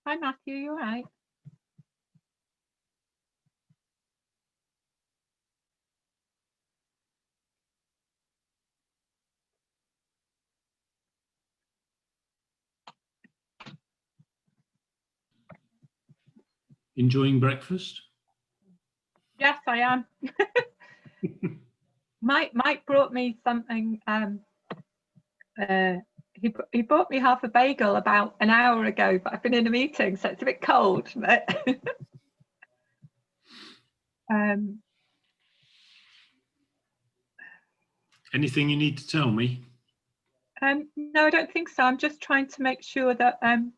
Hi, Matthew, you all right? Enjoying breakfast? Yes, I am. Mike brought me something. He brought me half a bagel about an hour ago, but I've been in a meeting, so it's a bit cold. But Anything you need to tell me? no, I don't think so. I'm just trying to make sure that I'm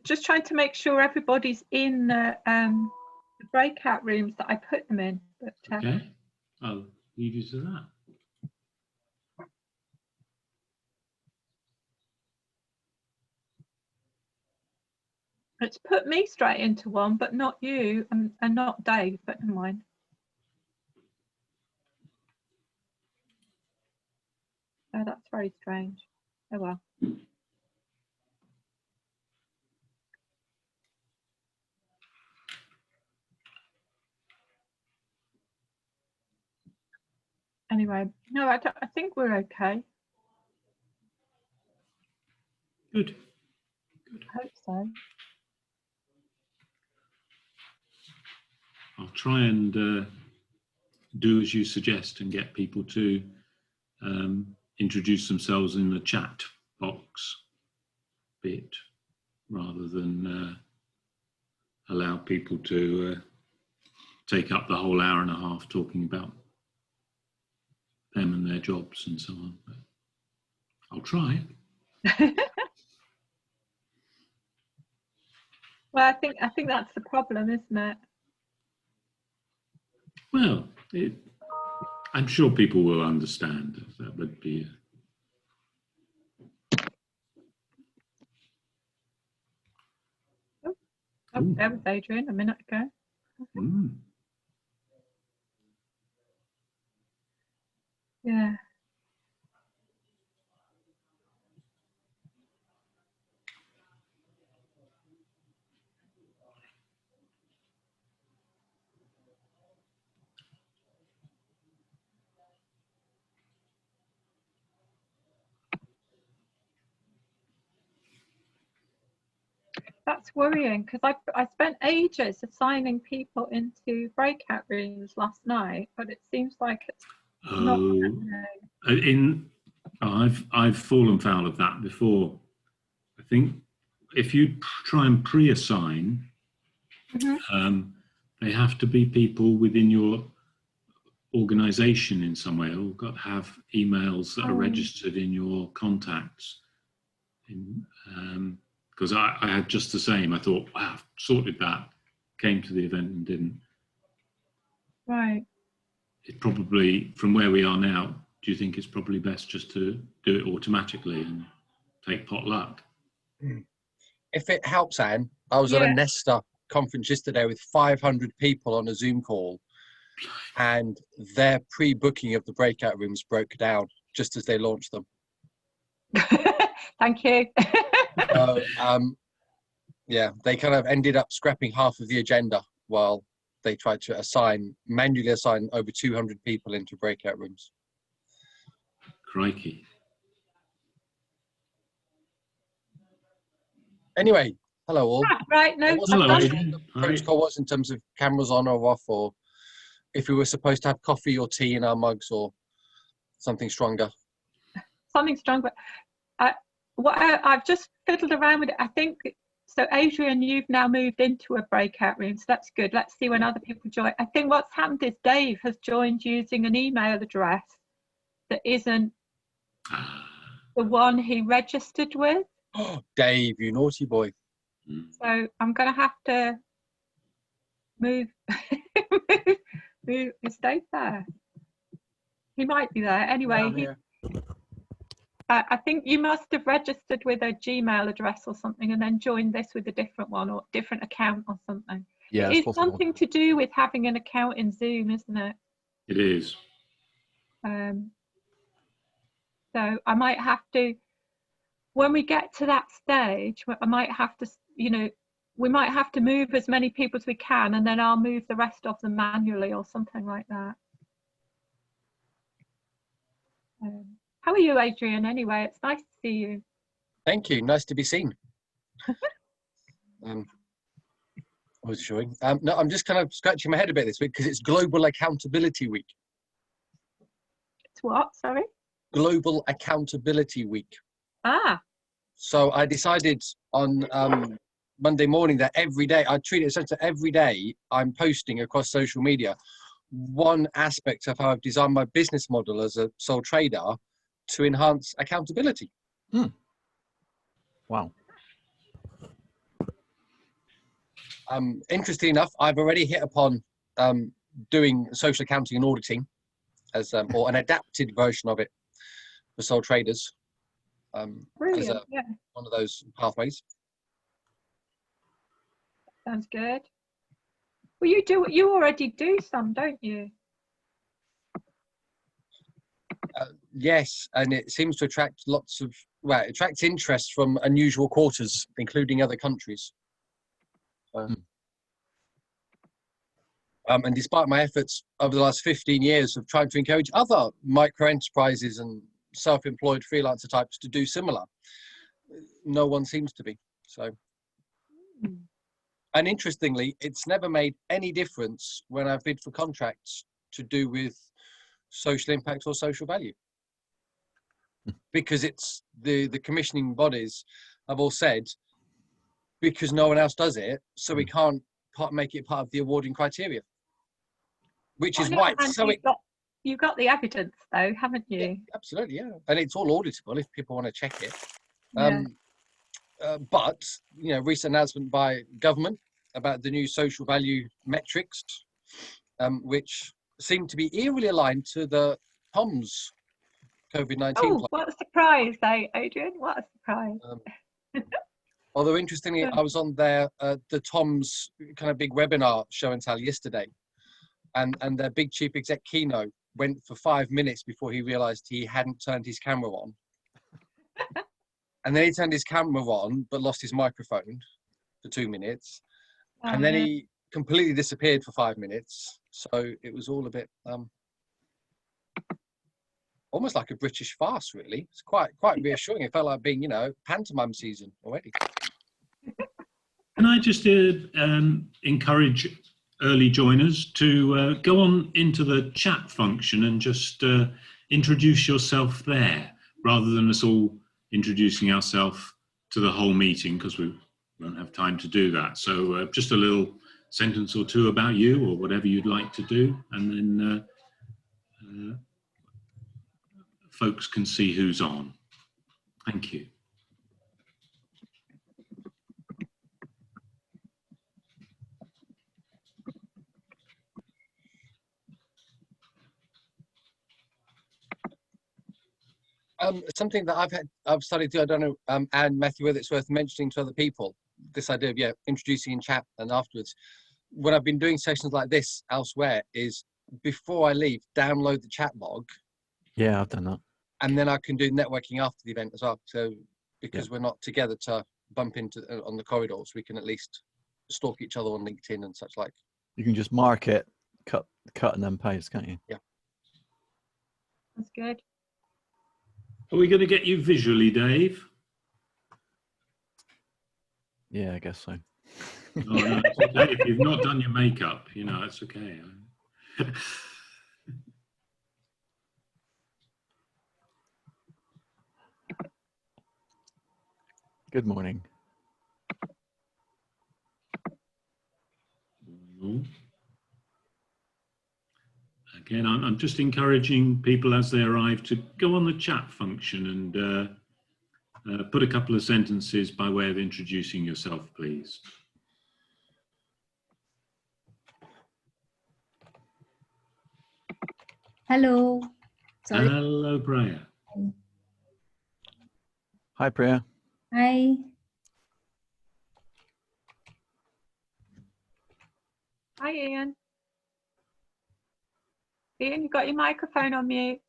just trying to make sure everybody's in the breakout rooms that I put them in. But, okay, I'll leave you to that. It's put me straight into one, but not you and not Dave, but never mind. Oh, that's very strange. Oh well. Anyway, no, I think we're okay. Good. Good. I hope so. I'll try and do as you suggest and get people to introduce themselves in the chat box bit rather than allow people to take up the whole hour and a half talking about them and their jobs and so on. But I'll try. Well, I think that's the problem, isn't it? Well, I'm sure people will understand. That would be. Oh, there was Adrian a minute ago. Yeah. That's worrying because I spent ages assigning people into breakout rooms last night, but it seems like it's not happening. I've fallen foul of that before. I think if you try and pre-assign, they have to be people within your organisation in some way, or got to have emails that are registered in your contacts. Because I had just the same. I thought, wow, I've sorted that, came to the event and didn't. Right. It probably, from where we are now, do you think it's probably best just to do it automatically and take pot luck? If it helps, Anne, I was at a Nesta conference yesterday with 500 people on a Zoom call, and their pre-booking of the breakout rooms broke down just as they launched them. Thank you. So, yeah, they kind of ended up scrapping half of the agenda while they tried to manually assign over 200 people into breakout rooms. Crikey. Anyway, hello all. Right, no. Hello, Adrian. The protocol was in terms of cameras on or off, or if we were supposed to have coffee or tea in our mugs or something stronger. Something stronger. I've just fiddled around with it. I think so. Adrian, you've now moved into a breakout room, so that's good. Let's see when other people join. I think what's happened is Dave has joined using an email address that isn't the one he registered with. Oh, Dave, you naughty boy. So I'm going to have to move. move. Is Dave there? He might be there. Anyway, I think you must have registered with a Gmail address or something and then joined this with a different one or different account or something. Yeah, it's something to do with having an account in Zoom, isn't it? It is. So I might have to, when we get to that stage, I might have to, you know, we might have to move as many people as we can, and then I'll move the rest of them manually or something like that. How are you, Adrian, anyway? It's nice to see you. Thank you. Nice to be seen. What was it showing? No, I'm just kind of scratching my head a bit this week because it's Global Accountability Week. It's what? Sorry? Global Accountability Week. Ah. So I decided on Monday morning that every day, I treat it such that every day I'm posting across social media one aspect of how I've designed my business model as a sole trader to enhance accountability. Wow. Interesting enough, I've already hit upon doing social accounting and auditing as or an adapted version of it for sole traders. Brilliant. As one of those pathways. Sounds good. Well, you already do some, don't you? Yes, and it seems to attract lots of, well, it attracts interest from unusual quarters, including other countries. And despite my efforts over the last 15 years of trying to encourage other micro enterprises and self-employed freelancer types to do similar, no one seems to be. So, and interestingly, it's never made any difference when I've bid for contracts to do with social impact or social value, because it's the commissioning bodies have all said, because no one else does it, so we can't make it part of the awarding criteria, which is why it's so. You've got the evidence, though, haven't you? Yeah, absolutely, yeah, and it's all auditable if people want to check it. Yeah. But you know, recent announcement by government about the new social value metrics, which seem to be eerily aligned to the TOMS COVID-19 Oh, what a surprise, Adrian! What a surprise. Although interestingly, I was on the TOMS kind of big webinar show and tell yesterday, and their big chief exec keynote went for 5 minutes before he realised he hadn't turned his camera on. And then he turned his camera on, but lost his microphone for 2 minutes. And then he completely disappeared for 5 minutes. So it was all a bit, almost like a British farce, really. It's quite reassuring. It felt like being, you know, pantomime season already. Can I just encourage early joiners to go on into the chat function and just introduce yourself there, rather than us all introducing ourselves to the whole meeting, because we won't have time to do that. So just a little sentence or two about you, or whatever you'd like to do, and then folks can see who's on. Thank you. Something that I've started to, I don't know, and Matthew, whether it's worth mentioning to other people, this idea of introducing in chat and afterwards. When I've been doing sessions like this elsewhere, is before I leave, download the chat log. Yeah, I've done that. And then I can do networking after the event as well. So because we're not together to bump into on the corridors, we can at least stalk each other on LinkedIn and such like. You can just mark it, cut and then paste, can't you? Yeah. That's good. Are we going to get you visually, Dave? Yeah, I guess so. Oh, no, it's okay. If you've not done your makeup, you know, it's okay. Good morning. Again, I'm just encouraging people as they arrive to go on the chat function and put a couple of sentences by way of introducing yourself, please. Hello. Sorry. Hello, Priya. Hi, Priya. Hi. Hi, Ian. Ian, you've got your microphone on mute.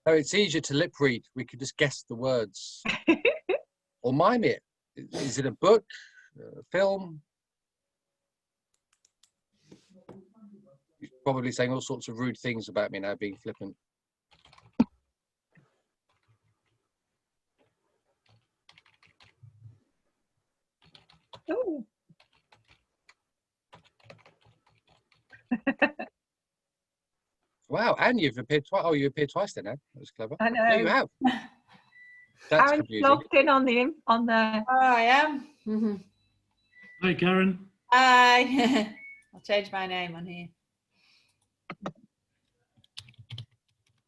No, it's easier to lip read. We could just guess the words or mime it. Is it a book, a film? He's probably saying all sorts of rude things about me now, being flippant. Oh. Wow, and you've appeared twice. Oh, you appeared twice then, Anne. That was clever. I know. No, you have. That's Karen's confusing. logged in on the Oh, I am. Hi, Karen. Hi. I'll change my name on here.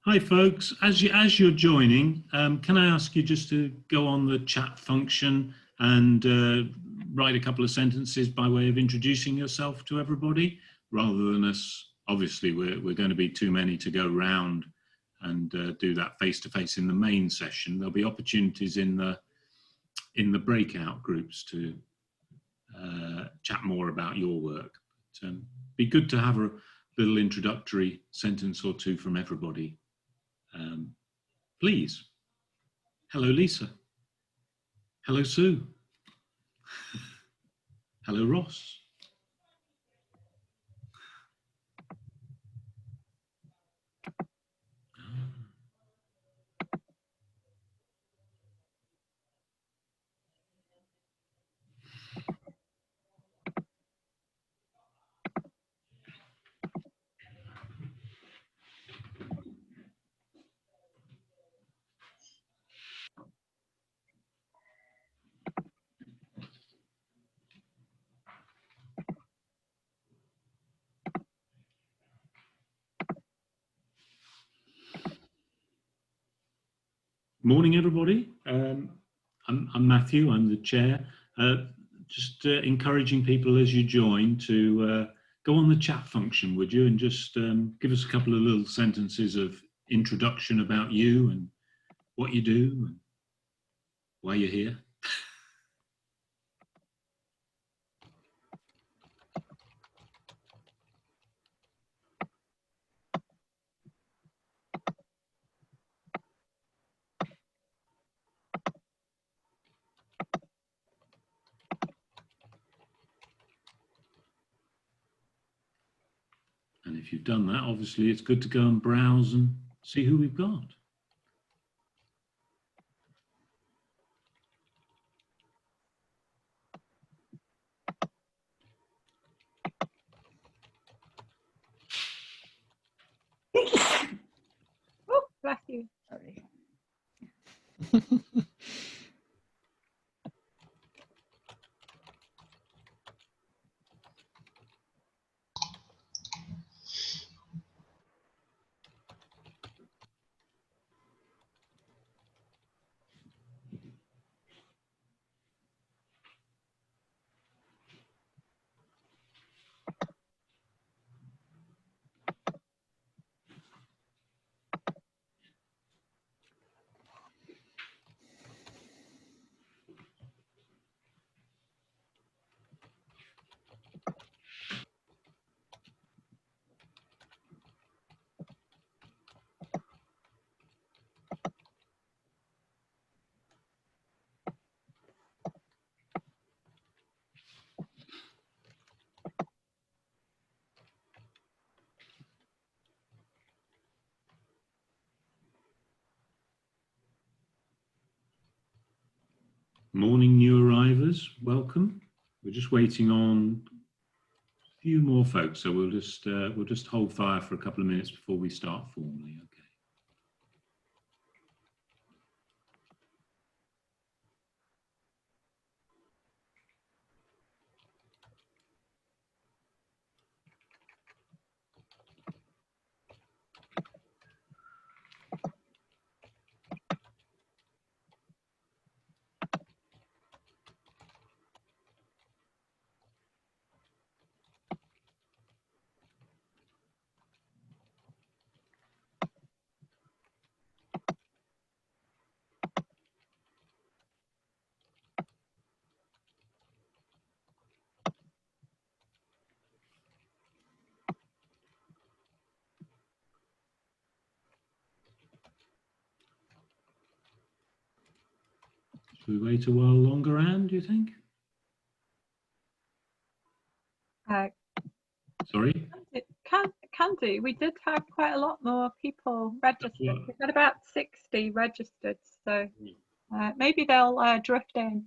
Hi, folks. As you're joining, can I ask you just to go on the chat function and write a couple of sentences by way of introducing yourself to everybody, rather than us. Obviously, we're going to be too many to go round and do that face to face in the main session. There'll be opportunities in the breakout groups to chat more about your work. But, be good to have a little introductory sentence or two from everybody. Please. Hello, Lisa. Hello, Sue. Hello, Ross. Morning, everybody. I'm Matthew. I'm the chair. Just encouraging people as you join to go on the chat function, would you, and just give us a couple of little sentences of introduction about you and what you do and why you're here. And if you've done that, obviously it's good to go and browse and see who we've got. Oh, bless you. Sorry. Morning, new arrivers. Welcome. We're just waiting on a few more folks, so we'll just hold fire for a couple of minutes before we start formally. Okay. we wait a while longer, Anne, do you think? Sorry? Can do. We did have quite a lot more people registered. We've got about 60 registered, so maybe they'll drift in.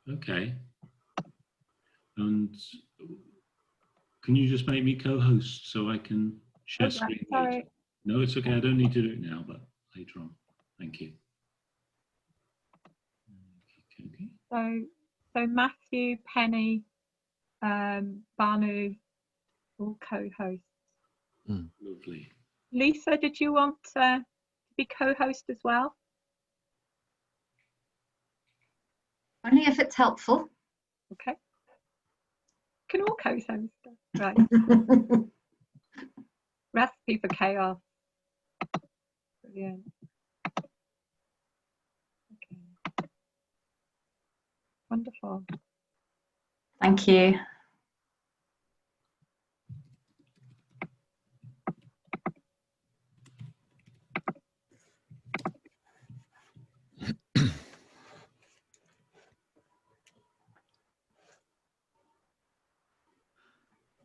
Okay. And can you just make me co-host so I can share screen later? Sorry. No, it's okay. I don't need to do it now, but later on. Thank you. Okay. So Matthew, Penny, Banu, all co-hosts. Lovely. Lisa, did you want to be co-host as well? Only if it's helpful. Okay. Can all co-host. Right. Recipe for chaos. Brilliant. Okay. Wonderful. Thank you.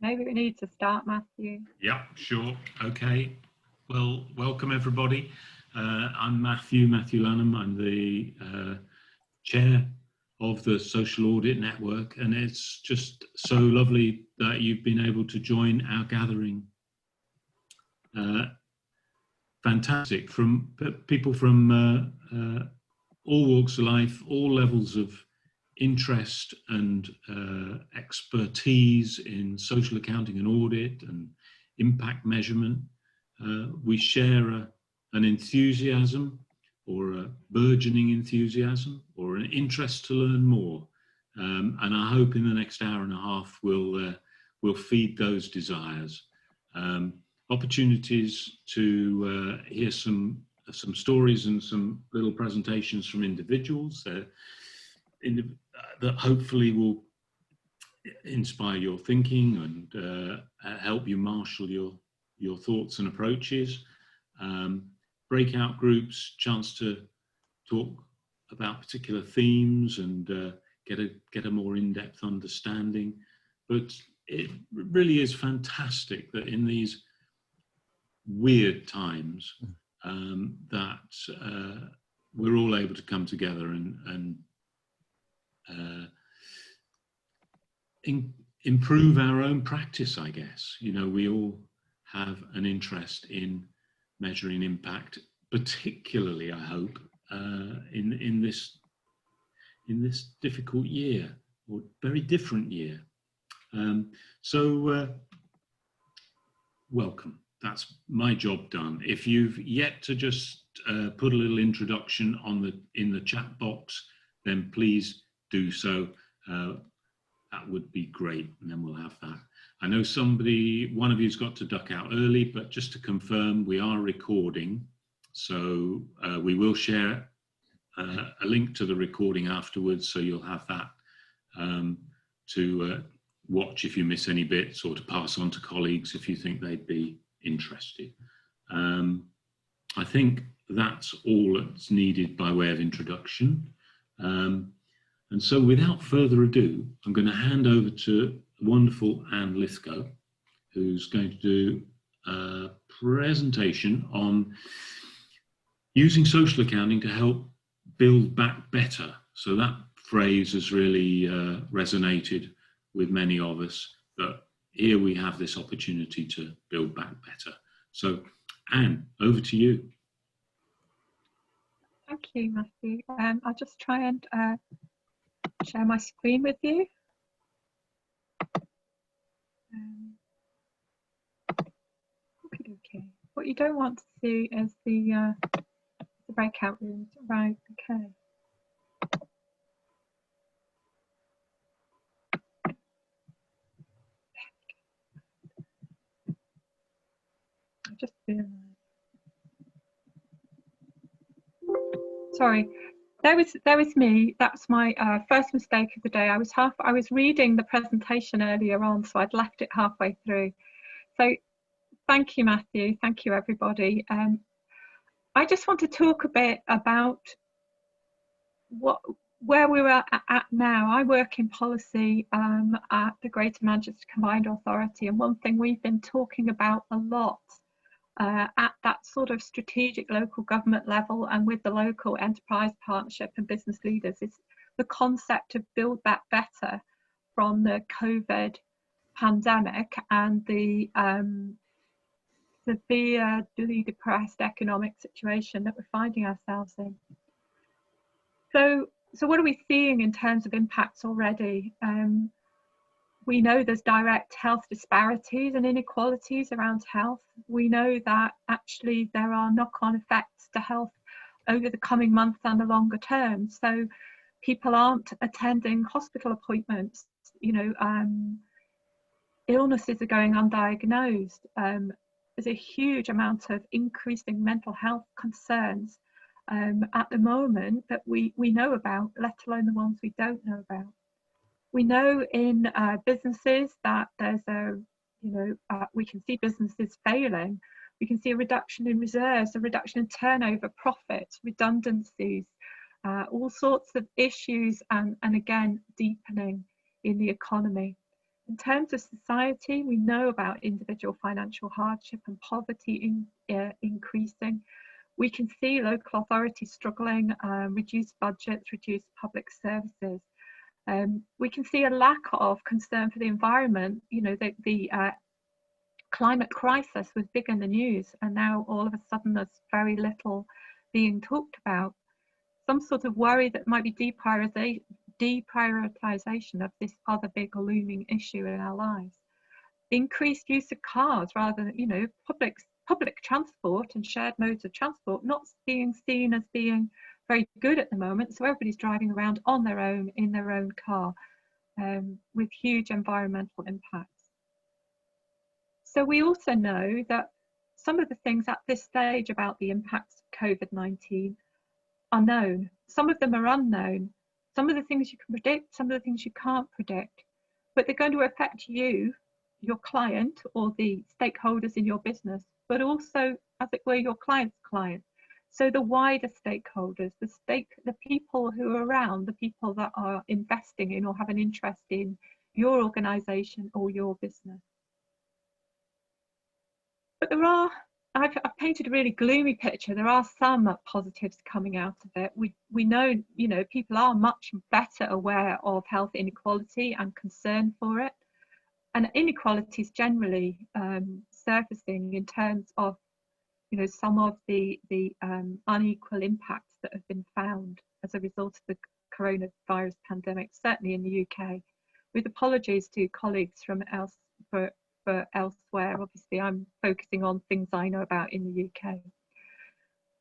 Maybe we need to start, Matthew. Yeah, sure. Okay. Well, welcome everybody. I'm Matthew Lanham. I'm the chair of the Social Audit Network, and it's just so lovely that you've been able to join our gathering. Fantastic, from people from all walks of life, all levels of interest and expertise in social accounting and audit and impact measurement. We share an enthusiasm, or a burgeoning enthusiasm, or an interest to learn more. And I hope in the next hour and a half we'll feed those desires. Opportunities to hear some stories and some little presentations from individuals that hopefully will inspire your thinking and help you marshal your thoughts and approaches. Breakout groups, chance to talk about particular themes and get a more in-depth understanding. But it really is fantastic that in these weird times that we're all able to come together and improve our own practice, I guess. You know, we all have an interest in measuring impact, particularly, I hope, in this difficult year, or very different year. Welcome. That's my job done. If you've yet to just put a little introduction in the chat box, then please do so. That would be great, and then we'll have that. I know one of you's got to duck out early, but just to confirm, we are recording, so we will share a link to the recording afterwards, so you'll have that to watch if you miss any bits, or to pass on to colleagues if you think they'd be interested. I think that's all that's needed by way of introduction. And so without further ado, I'm going to hand over to wonderful Anne Lythgoe, who's going to do a presentation on using social accounting to help build back better. So that phrase has really resonated with many of us, that here we have this opportunity to build back better. So Anne, over to you. Thank you, Matthew. I'll just try and share my screen with you. Okay. What you don't want to see is the breakout rooms. Right, okay. I just realized. Sorry. There was me. That's my first mistake of the day. I was reading the presentation earlier on, so I'd left it halfway through. So thank you, Matthew. Thank you, everybody. I just want to talk a bit about where we're at now, I work in policy at the Greater Manchester Combined Authority, and one thing we've been talking about a lot at that sort of strategic local government level and with the local enterprise partnership and business leaders is the concept of build back better from the COVID pandemic and the severely depressed economic situation that we're finding ourselves in. So what are we seeing in terms of impacts already? We know there's direct health disparities and inequalities around health. We know that actually there are knock-on effects to health over the coming months and the longer term. So people aren't attending hospital appointments, illnesses are going undiagnosed. There's a huge amount of increasing mental health concerns at the moment that we know about, let alone the ones we don't know about. We know in businesses that there's we can see businesses failing. We can see a reduction in reserves, a reduction in turnover, profits, redundancies, all sorts of issues, and again, deepening in the economy. In terms of society, we know about individual financial hardship and poverty increasing. We can see local authorities struggling, reduced budgets, reduced public services. We can see a lack of concern for the environment. The climate crisis was big in the news, and now all of a sudden there's very little being talked about. Some sort of worry that might be deprioritisation of this other big looming issue in our lives. Increased use of cars rather than, public transport and shared modes of transport not being seen as being very good at the moment. So everybody's driving around on their own, in their own car, with huge environmental impacts. So we also know that some of the things at this stage about the impacts of COVID-19 are known. Some of them are unknown. Some of the things you can predict, some of the things you can't predict, but they're going to affect you, your client, or the stakeholders in your business, but also, as it were, your client's client. So the wider stakeholders, the people who are around, the people that are investing in or have an interest in your organisation or your business. But I've painted a really gloomy picture. There are some positives coming out of it. We know, people are much better aware of health inequality and concern for it. And inequalities generally surfacing in terms of, some of the unequal impacts that have been found as a result of the coronavirus pandemic, certainly in the UK. With apologies to colleagues from elsewhere, obviously I'm focusing on things I know about in the UK.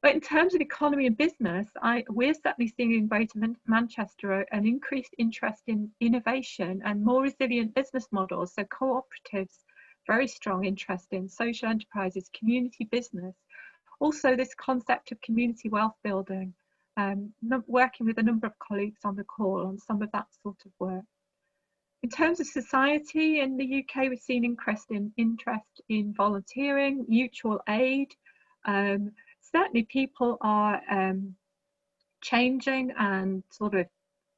But in terms of economy and business, we're certainly seeing in Greater Manchester an increased interest in innovation and more resilient business models. So cooperatives, very strong interest in social enterprises, community business. Also this concept of community wealth building, working with a number of colleagues on the call on some of that sort of work. In terms of society in the UK, we've seen interest in volunteering, mutual aid. Certainly people are changing and sort of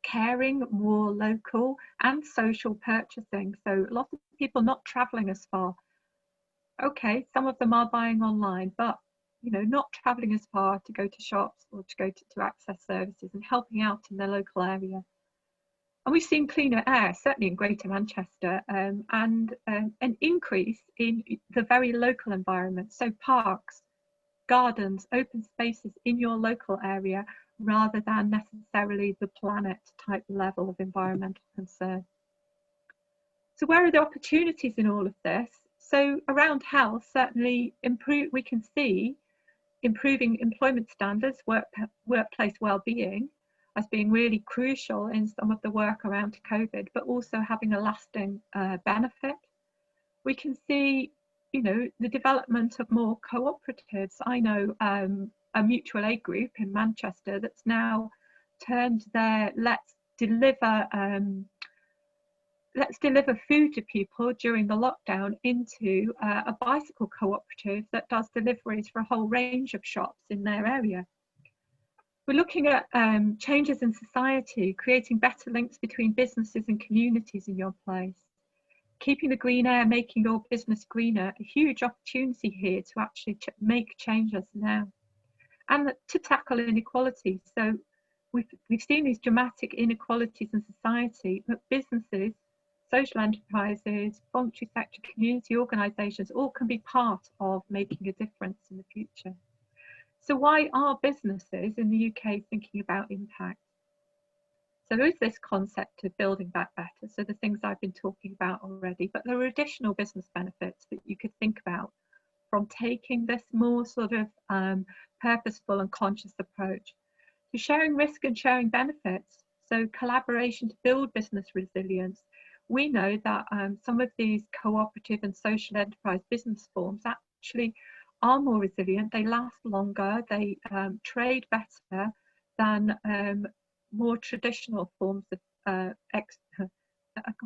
caring more local and social purchasing. So lots of people not travelling as far. Okay, some of them are buying online, but not travelling as far to go to shops or to go to access services and helping out in their local area. And we've seen cleaner air, certainly in Greater Manchester, and an increase in the very local environment. So parks, gardens, open spaces in your local area, rather than necessarily the planet type level of environmental concern. So where are the opportunities in all of this? So around health, certainly we can see improving employment standards, workplace well-being, as being really crucial in some of the work around COVID, but also having a lasting benefit. We can see, the development of more cooperatives. I know a mutual aid group in Manchester that's now turned their let's deliver food to people during the lockdown into a bicycle cooperative that does deliveries for a whole range of shops in their area. We're looking at changes in society, creating better links between businesses and communities in your place. Keeping the green air, making your business greener, a huge opportunity here to actually make changes now. And to tackle inequality. So we've seen these dramatic inequalities in society, but businesses, social enterprises, voluntary sector, community organisations all can be part of making a difference in the future. So why are businesses in the UK thinking about impact? So there is this concept of building back better, so the things I've been talking about already, but there are additional business benefits that you could think about from taking this more sort of purposeful and conscious approach to sharing risk and sharing benefits. So collaboration to build business resilience. We know that some of these cooperative and social enterprise business forms actually are more resilient, they last longer, they trade better than more traditional forms of I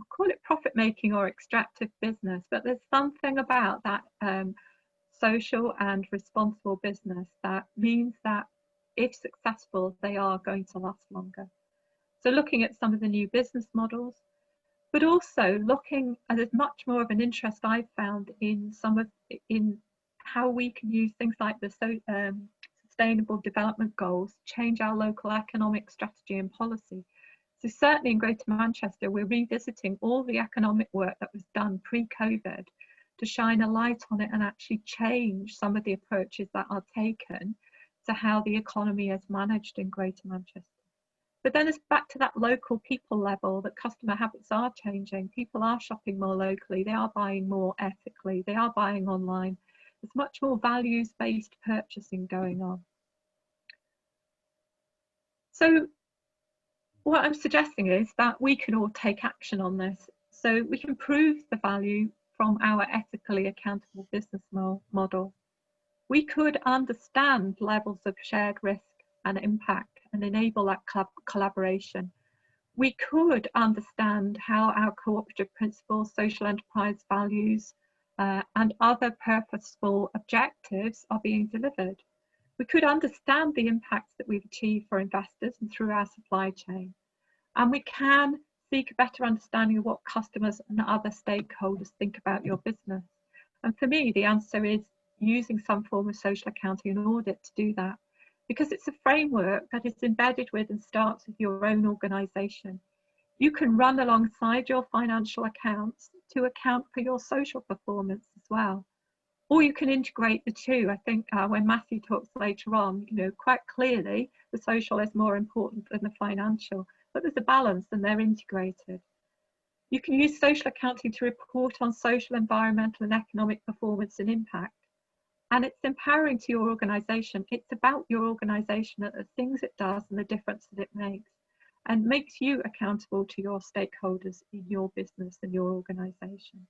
call it profit making or extractive business, but there's something about that social and responsible business that means that if successful, they are going to last longer. So looking at some of the new business models, but also looking at, there's much more of an interest I've found in how we can use things like the Sustainable Development Goals, change our local economic strategy and policy. So certainly in Greater Manchester, we're revisiting all the economic work that was done pre-COVID to shine a light on it and actually change some of the approaches that are taken to how the economy is managed in Greater Manchester. But then it's back to that local people level, that customer habits are changing. People are shopping more locally, they are buying more ethically, they are buying online. There's much more values-based purchasing going on. So what I'm suggesting is that we can all take action on this. So we can prove the value from our ethically accountable business model. We could understand levels of shared risk and impact and enable that collaboration. We could understand how our cooperative principles, social enterprise values, and other purposeful objectives are being delivered. We could understand the impacts that we've achieved for investors and through our supply chain. And we can seek a better understanding of what customers and other stakeholders think about your business. And for me, the answer is using some form of social accounting and audit to do that, because it's a framework that is embedded with and starts with your own organisation. You can run alongside your financial accounts to account for your social performance as well. Or you can integrate the two. I think when Matthew talks later on, quite clearly the social is more important than the financial, but there's a balance and they're integrated. You can use social accounting to report on social, environmental and economic performance and impact. And it's empowering to your organisation. It's about your organisation and the things it does and the difference that it makes, and makes you accountable to your stakeholders in your business and your organisation.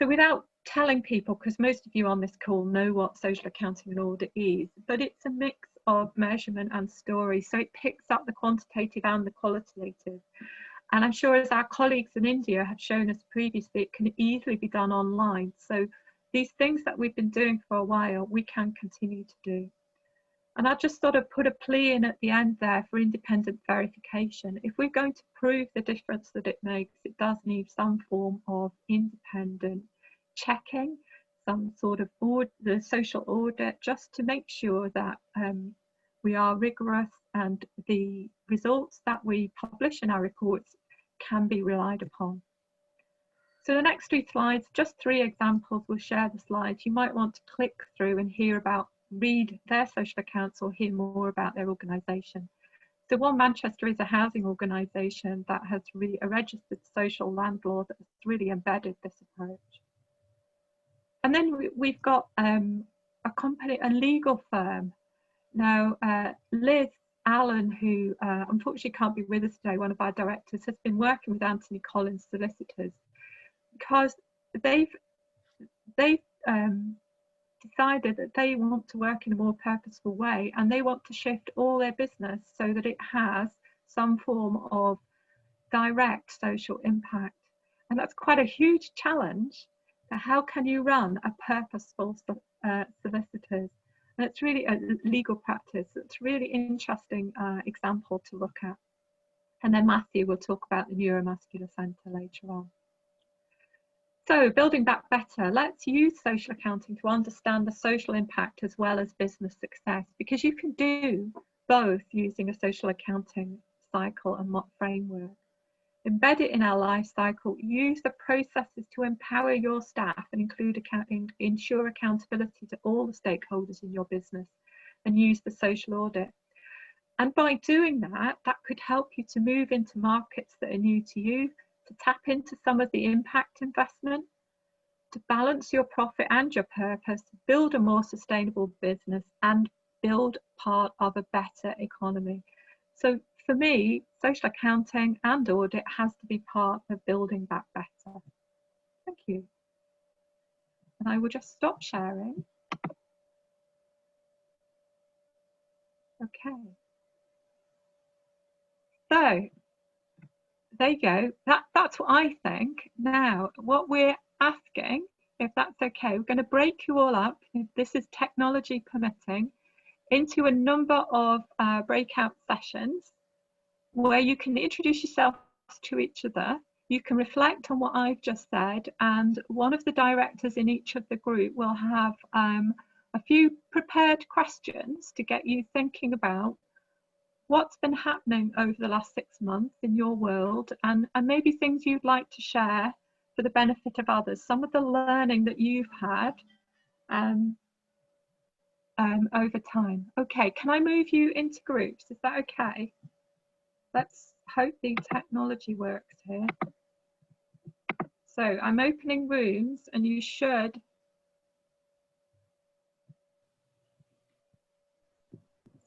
So without telling people, because most of you on this call know what social accounting and audit is, but it's a mix of measurement and story. So it picks up the quantitative and the qualitative. And I'm sure, as our colleagues in India have shown us previously, it can easily be done online. So these things that we've been doing for a while, we can continue to do. And I'll just sort of put a plea in at the end there for independent verification. If we're going to prove the difference that it makes, it does need some form of independent checking, some sort of the social audit, just to make sure that we are rigorous and the results that we publish in our reports can be relied upon. So the next 3 slides, just 3 examples, we'll share the slides. You might want to click through and read their social accounts or hear more about their organisation. So One Manchester is a housing organisation that has really a registered social landlord that has really embedded this approach. And then we've got a legal firm. Now, Liz Allen, who unfortunately can't be with us today, one of our directors, has been working with Anthony Collins Solicitors, because they've decided that they want to work in a more purposeful way, and they want to shift all their business so that it has some form of direct social impact. And that's quite a huge challenge. How can you run a purposeful solicitors? And it's really a legal practice. It's really interesting example to look at. And then Matthew will talk about the neuromuscular centre later on. So building back better, let's use social accounting to understand the social impact as well as business success, because you can do both using a social accounting cycle and framework. Embed it in our life cycle, use the processes to empower your staff and ensure accountability to all the stakeholders in your business, and use the social audit. And by doing that, that could help you to move into markets that are new to you, to tap into some of the impact investment, to balance your profit and your purpose, to build a more sustainable business and build part of a better economy. So for me, social accounting and audit has to be part of building back better. Thank you. And I will just stop sharing. Okay. So there you go. That's what I think. Now, what we're asking, if that's okay, we're going to break you all up, if this is technology permitting, into a number of breakout sessions where you can introduce yourselves to each other. You can reflect on what I've just said, and one of the directors in each of the group will have a few prepared questions to get you thinking about what's been happening over the last 6 months in your world, and maybe things you'd like to share for the benefit of others, some of the learning that you've had over time. Okay, can I move you into groups? Is that okay? Let's hope the technology works here. So I'm opening rooms and you should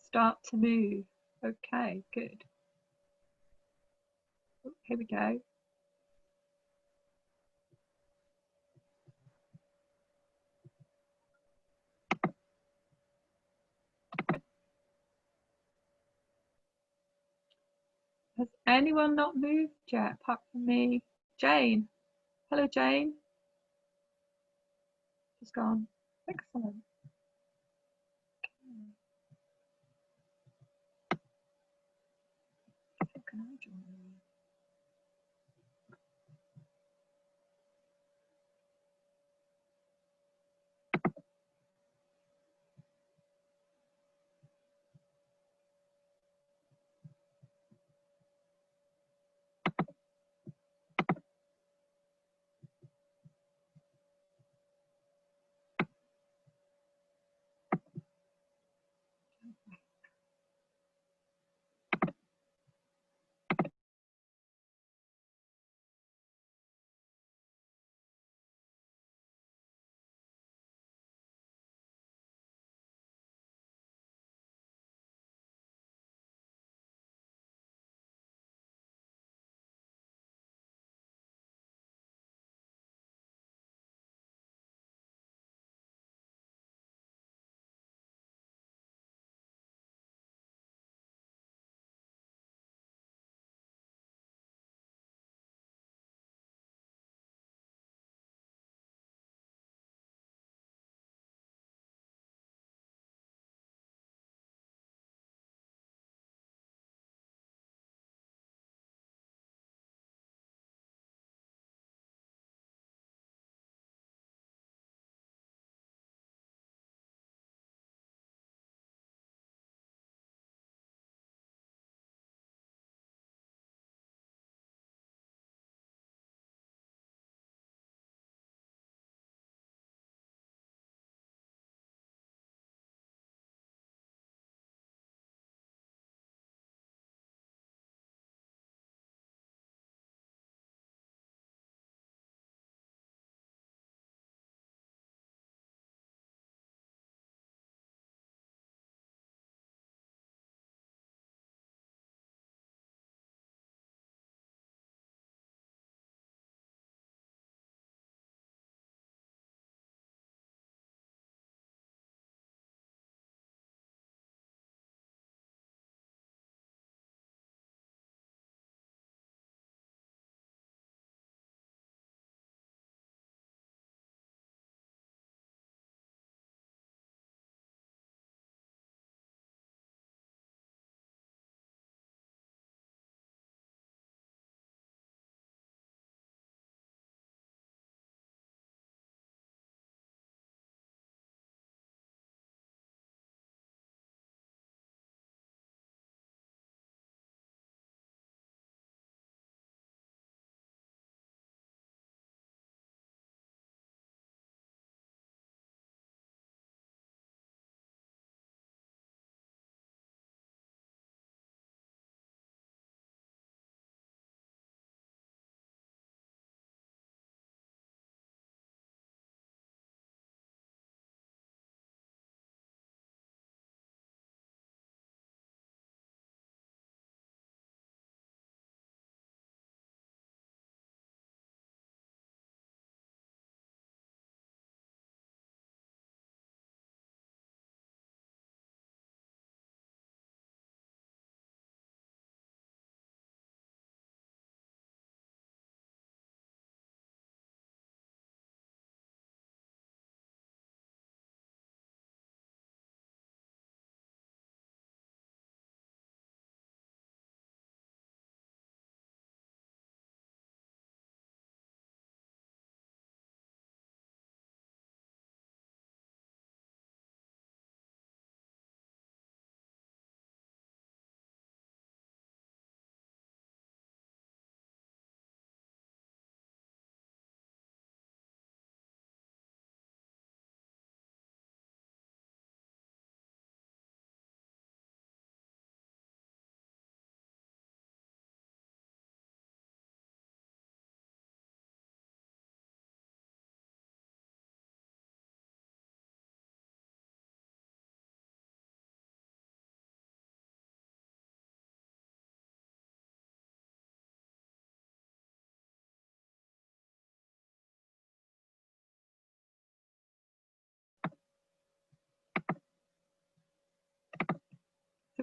start to move. Okay, good. Oh, here we go. Has anyone not moved yet apart from me? Jane. Hello, Jane. She's gone. Excellent. How can I join you?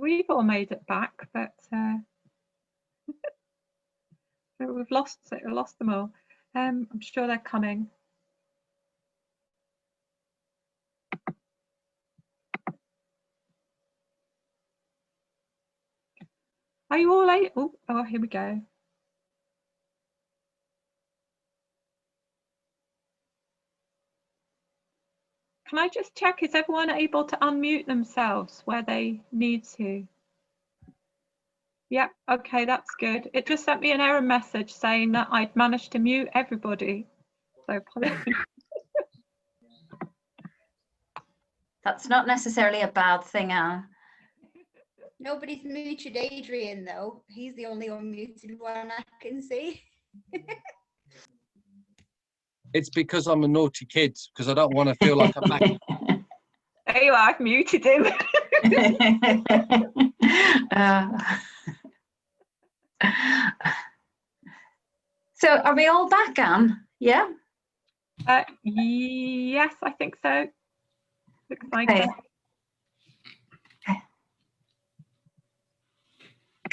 we've all made it back, but we've lost them all. I'm sure they're coming. Are you all able? Oh, here we go. Can I just check, is everyone able to unmute themselves where they need to? Yeah, okay, that's good. It just sent me an error message saying that I'd managed to mute everybody. So apologies. That's not necessarily a bad thing, Anne. Nobody's muted Adrian though. He's the only unmuted one I can see. It's because I'm a naughty kid, because I don't want to feel like I'm back. There you are, I've muted him. So are we all back, Anne? Yeah? Yes, I think so. Looks like Okay. it.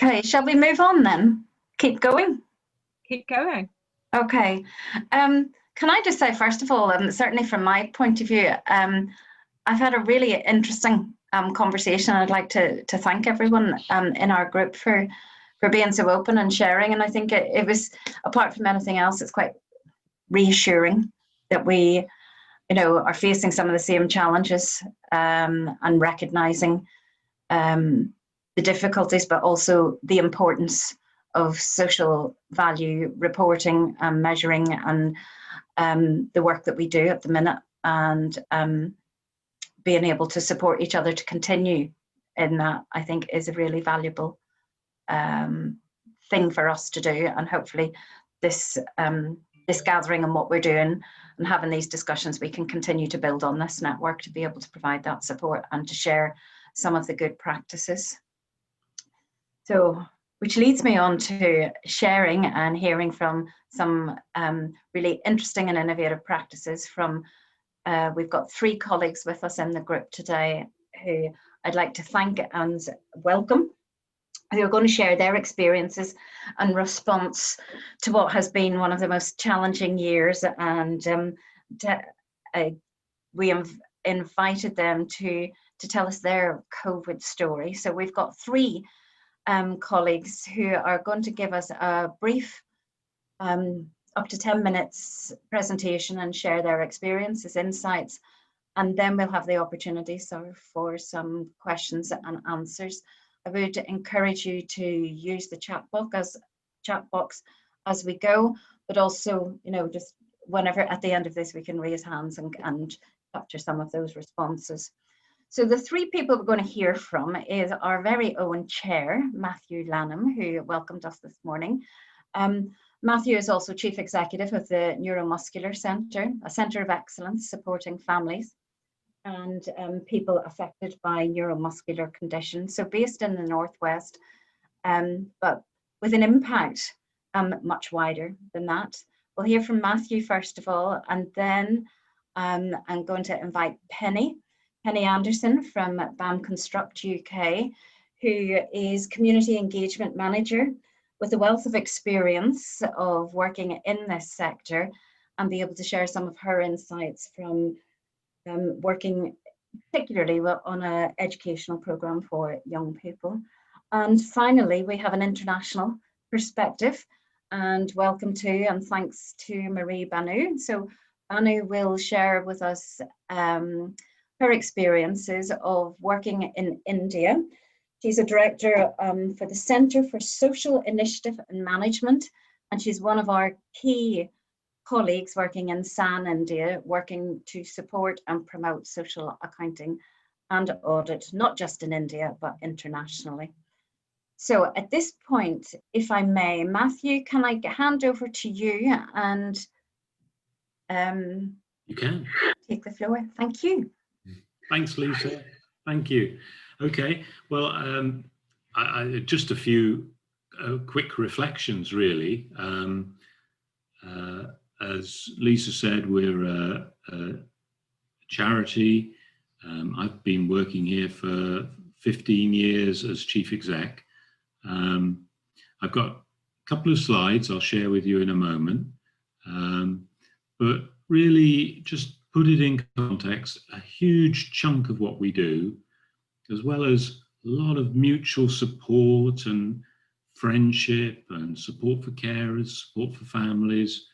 Okay, shall we move on then? Keep going? Keep going. Okay. Can I just say, first of all, certainly from my point of view, I've had a really interesting conversation. I'd like to thank everyone in our group for being so open and sharing. And I think it was, apart from anything else, it's quite reassuring that we, are facing some of the same challenges and recognizing the difficulties, but also the importance of social value reporting and measuring and the work that we do at the minute, and being able to support each other to continue in that, I think, is a really valuable thing for us to do. And hopefully this gathering and what we're doing and having these discussions, we can continue to build on this network to be able to provide that support and to share some of the good practices. So, which leads me on to sharing and hearing from some really interesting and innovative practices from, we've got 3 colleagues with us in the group today who I'd like to thank and welcome, who are going to share their experiences and response to what has been one of the most challenging years. And we have invited them to tell us their COVID story. So we've got 3 colleagues who are going to give us a brief up to 10 minutes presentation and share their experiences, insights, and then we'll have the opportunity for some questions and answers. I would encourage you to use the chat box as we go, but also, just whenever at the end of this we can raise hands and capture some of those responses. So the 3 people we're going to hear from is our very own chair, Matthew Lanham, who welcomed us this morning. Matthew is also Chief Executive of the Neuromuscular Centre, a centre of excellence supporting families and people affected by neuromuscular conditions. So based in the Northwest, but with an impact much wider than that. We'll hear from Matthew first of all, and then I'm going to invite Penny Anderson from BAM Construct UK, who is Community Engagement Manager with a wealth of experience of working in this sector, and be able to share some of her insights from working particularly on an educational programme for young people. And finally, we have an international perspective, and welcome to and thanks to Marie Banu. So Banu will share with us her experiences of working in India. She's a director for the Centre for Social Initiative and Management, and she's one of our key colleagues working in SAN India, working to support and promote social accounting and audit, not just in India, but internationally. So at this point, if I may, Matthew, can I hand over to you and you can take the floor? Thank you. Thanks, Lisa. Thank you. Okay, well, just a few quick reflections, really. As Lisa said, we're a charity. I've been working here for 15 years as chief exec. I've got a couple of slides I'll share with you in a moment, but really just put it in context. A huge chunk of what we do, as well as a lot of mutual support and friendship and support for carers, support for families,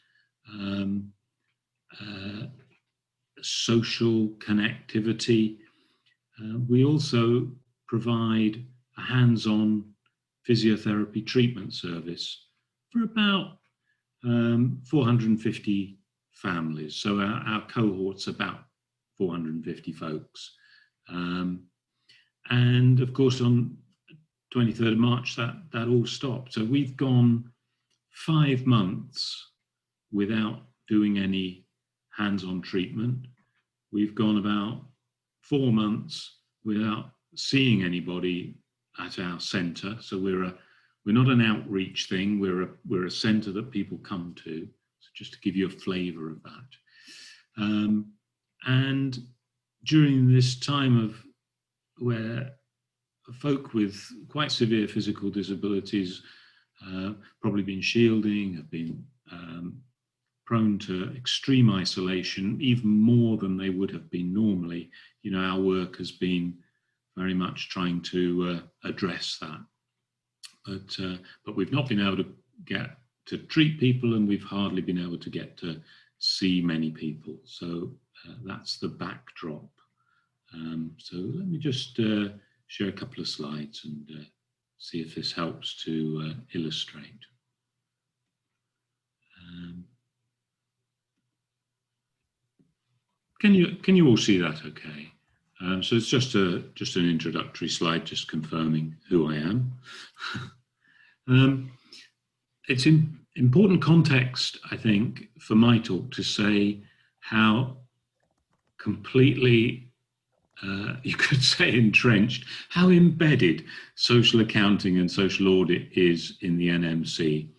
social connectivity. We also provide a hands-on physiotherapy treatment service for about 450 families. So our cohort's about 450 folks. And of course, on 23rd of March, that all stopped. So we've gone 5 months without doing any hands-on treatment. We've gone about 4 months without seeing anybody at our centre. So we're not an outreach thing. We're a centre that people come to. So just to give you a flavour of that. And during this time of where folk with quite severe physical disabilities probably been shielding, have been prone to extreme isolation, even more than they would have been normally. You know, our work has been very much trying to address that. But we've not been able to get to treat people, and we've hardly been able to get to see many people. So that's the backdrop. So let me just share a couple of slides and see if this helps to illustrate. Can you all see that okay? So it's just an introductory slide, just confirming who I am. It's in important context, I think, for my talk to say how completely, you could say entrenched, how embedded social accounting and social audit is in the NMC.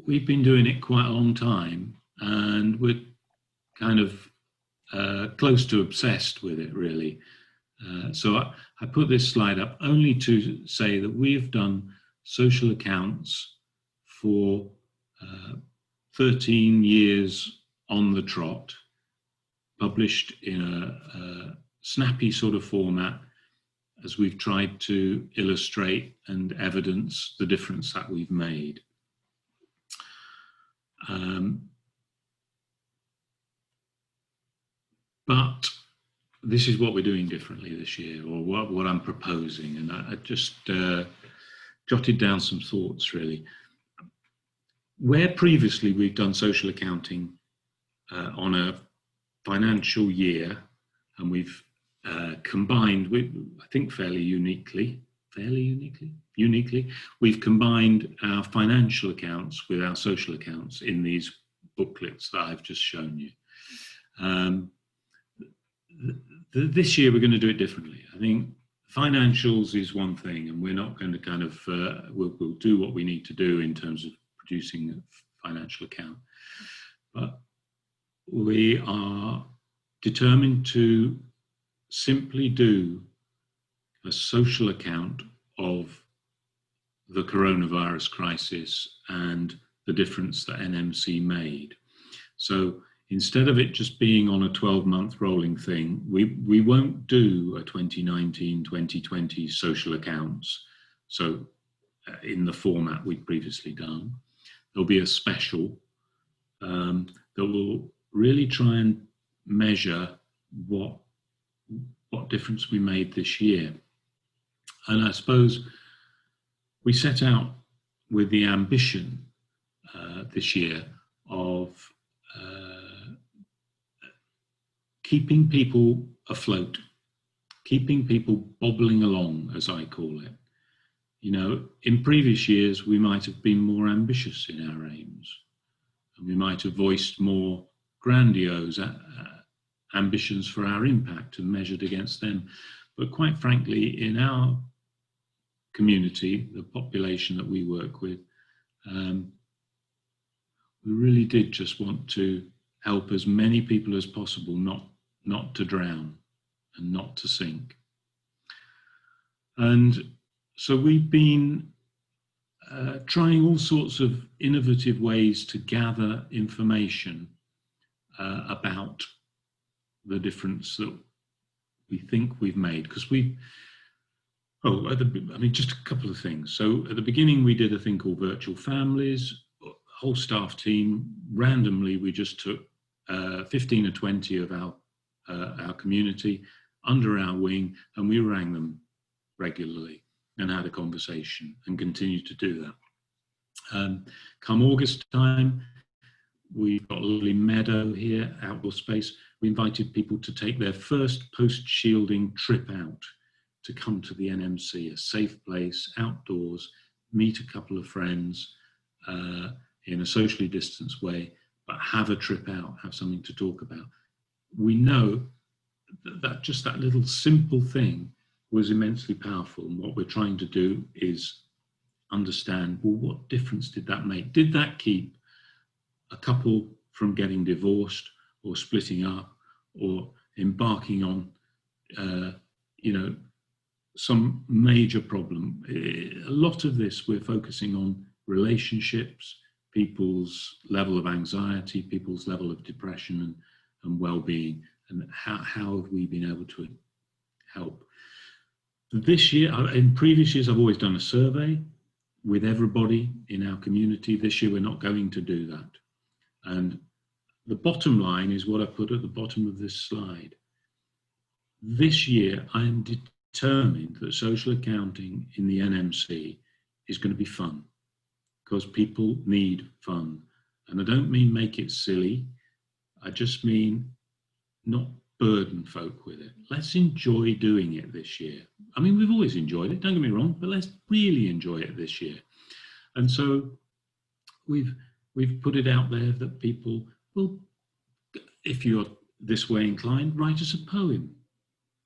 We've been doing it quite a long time, and we're kind of close to obsessed with it, really. So I put this slide up only to say that we've done social accounts for 13 years on the trot, published in a snappy sort of format, as we've tried to illustrate and evidence the difference that we've made. But this is what we're doing differently this year, or what I'm proposing, and I just jotted down some thoughts, really. Where previously we've done social accounting on a financial year, and we've combined, I think fairly uniquely, we've combined our financial accounts with our social accounts in these booklets that I've just shown you. This year we're going to do it differently. I think financials is one thing, and we're not going to kind of, we'll do what we need to do in terms of producing a financial account. But we are determined to simply do a social account of the coronavirus crisis and the difference that NMC made. So instead of it just being on a 12-month rolling thing, we won't do a 2019-2020 social accounts. So in the format we'd previously done, there'll be a special that will really try and measure what difference we made this year. And I suppose we set out with the ambition this year of keeping people afloat, keeping people bobbling along, as I call it. You know, in previous years, we might have been more ambitious in our aims, and we might have voiced more grandiose ambitions for our impact and measured against them. But quite frankly, in our community, the population that we work with, we really did just want to help as many people as possible not to drown. and not to sink. And so we've been trying all sorts of innovative ways to gather information about the difference that we think we've made, because just a couple of things. So at the beginning we did a thing called Virtual Families. Whole staff team, randomly we just took 15 or 20 of our community under our wing, and we rang them regularly and had a conversation and continue to do that. Come August time, we've got a lovely meadow here, outdoor space. We invited people to take their first post-shielding trip out, to come to the NMC, a safe place, outdoors, meet a couple of friends in a socially distanced way, but have a trip out, have something to talk about. We know that just that little simple thing was immensely powerful, and what we're trying to do is understand, well, what difference did that make? Did that keep a couple from getting divorced or splitting up or embarking on some major problem? A lot of this we're focusing on relationships, people's level of anxiety, people's level of depression and well-being, and how have we been able to help. This year, in previous years, I've always done a survey with everybody in our community. This year, we're not going to do that. And the bottom line is what I put at the bottom of this slide. This year, I am determined that social accounting in the NMC is going to be fun, because people need fun. And I don't mean make it silly. I just mean not burden folk with it. Let's enjoy doing it this year. I mean, we've always enjoyed it, don't get me wrong, but let's really enjoy it this year. And so we've put it out there that people will, if you're this way inclined, write us a poem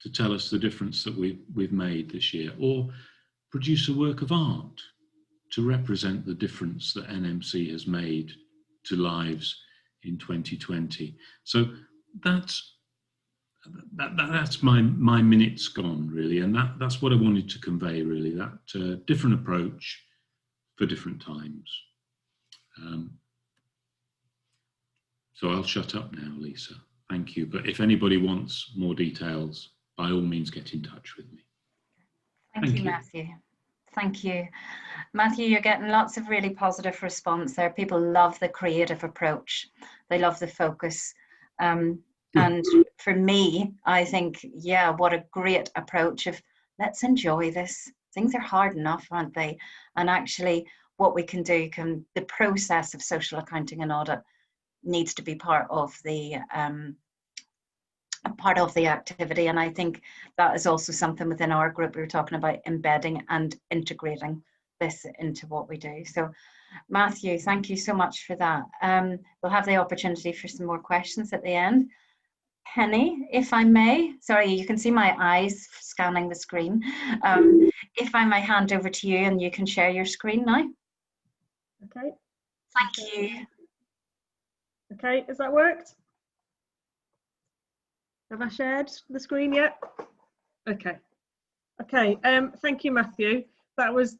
to tell us the difference that we've made this year, or produce a work of art to represent the difference that NMC has made to lives in 2020. So that's my minute's gone, really, and that's what I wanted to convey, really, that different approach for different times. So I'll shut up now, Lisa. Thank you. But if anybody wants more details, by all means, get in touch with me. Thank you, Matthew. Thank you. Matthew, you're getting lots of really positive response there. People love the creative approach. They love the focus. And for me, I think, yeah, what a great approach of let's enjoy this. Things are hard enough, aren't they? And actually what we can do, the process of social accounting and audit needs to be part of the activity. And I think that is also something within our group. We were talking about embedding and integrating this into what we do. So Matthew, thank you so much for that. We'll have the opportunity for some more questions at the end. Penny, if I may, sorry, you can see my eyes scanning the screen. If I may hand over to you and you can share your screen now. Okay. Thank you. Okay, has that worked? Have I shared the screen yet? Okay. Okay, thank you, Matthew. That was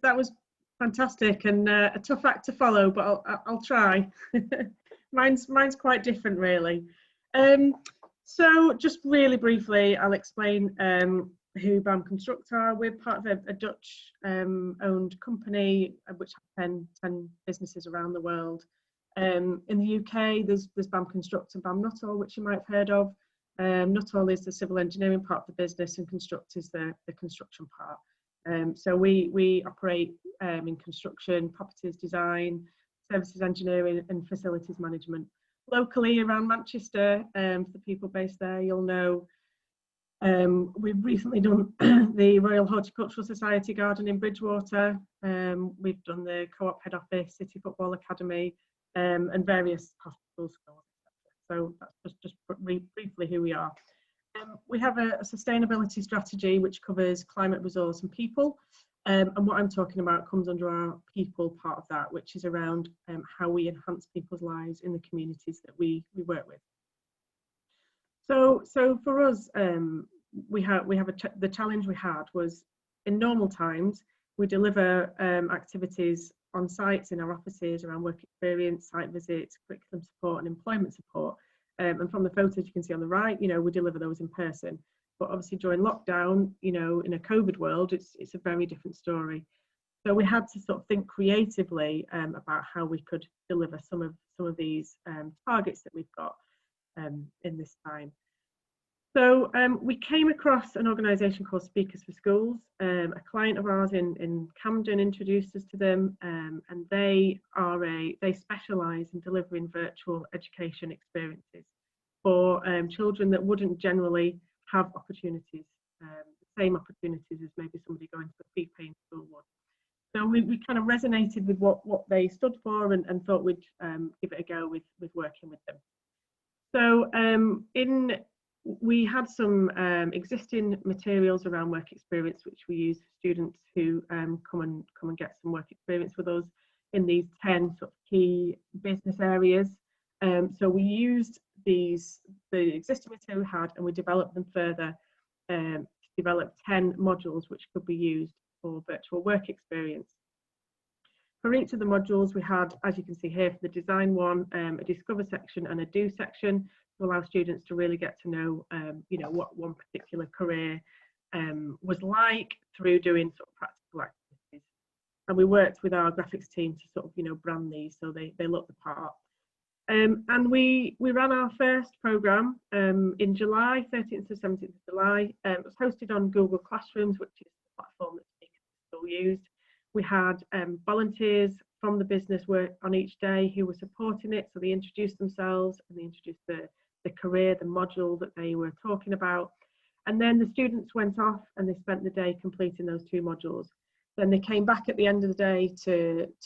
fantastic and a tough act to follow, but I'll try. mine's quite different, really. So just really briefly, I'll explain who BAM Construct are. We're part of a Dutch owned company which has 10 businesses around the world. In the UK, there's BAM Construct and BAM Nuttall, which you might have heard of. Nuttall is the civil engineering part of the business and Construct is the construction part. So we operate in construction, properties design, services engineering and facilities management. Locally around Manchester, for the people based there, you'll know we've recently done the Royal Horticultural Society garden in Bridgewater. We've done the Co-op head office, City Football Academy, and various hospitals, schools, etc. So that's just briefly who we are. We have a sustainability strategy which covers climate, resource and people. And what I'm talking about comes under our people part of that, which is around how we enhance people's lives in the communities that we work with. So for us, the challenge we had was, in normal times, we deliver activities on sites in our offices around work experience, site visits, curriculum support and employment support. And from the photos you can see on the right, we deliver those in person. But obviously during lockdown, in a COVID world, it's a very different story. So we had to sort of think creatively about how we could deliver some of these targets that we've got in this time. So we came across an organisation called Speakers for Schools. A client of ours in Camden introduced us to them, and they specialise in delivering virtual education experiences for children that wouldn't generally have opportunities, the same opportunities as maybe somebody going to a fee-paying school would. So we kind of resonated with what they stood for and thought we'd give it a go with working with them. So we had some existing materials around work experience, which we use for students who come and get some work experience with us in these 10 sort of key business areas. So we used the existing material we had, and we developed them further to develop 10 modules which could be used for virtual work experience. For each of the modules, we had, as you can see here, for the design one, a discover section and a do section to allow students to really get to know, what one particular career was like through doing sort of practical activities. And we worked with our graphics team to sort of, brand these so they look the part. And we ran our first programme in July, 13th to 17th of July. It was hosted on Google Classrooms, which is the platform that Speakers still used. We had volunteers from the business work on each day who were supporting it. So they introduced themselves and they introduced the career, the module that they were talking about. And then the students went off and they spent the day completing those 2 modules. Then they came back at the end of the day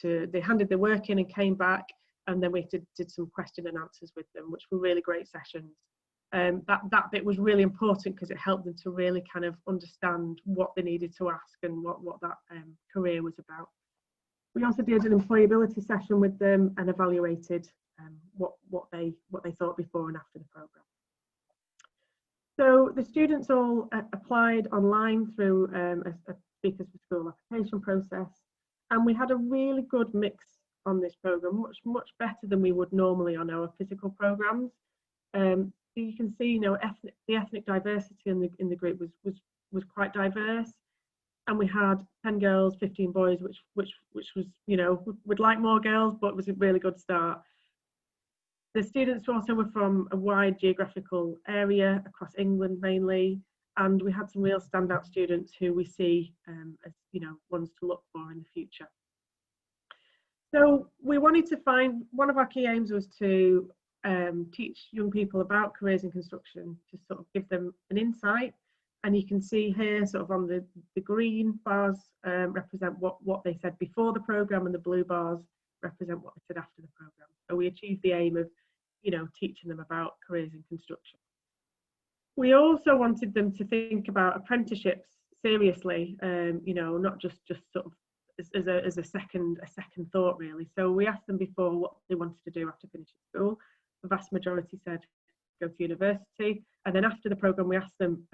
they handed their work in and came back, and then we did some question and answers with them, which were really great sessions. That bit was really important because it helped them to really kind of understand what they needed to ask and what that career was about. We also did an employability session with them and evaluated what they thought before and after the programme. So the students all applied online through a Speakers for School application process, and we had a really good mix on this programme, much better than we would normally on our physical programmes. So you can see, the ethnic diversity in the group was quite diverse, and we had 10 girls, 15 boys, which was, would like more girls, but it was a really good start. The students also were from a wide geographical area across England mainly, and we had some real standout students who we see as ones to look for in the future. So we wanted to find, one of our key aims was to teach young people about careers in construction, to sort of give them an insight. And you can see here sort of on the green bars represent what they said before the programme, and the blue bars represent what they said after the programme. So we achieved the aim of teaching them about careers in construction. We also wanted them to think about apprenticeships seriously, not just sort of as a second thought really. So we asked them before what they wanted to do after finishing school. The vast majority said go to university, and then after the programme we asked them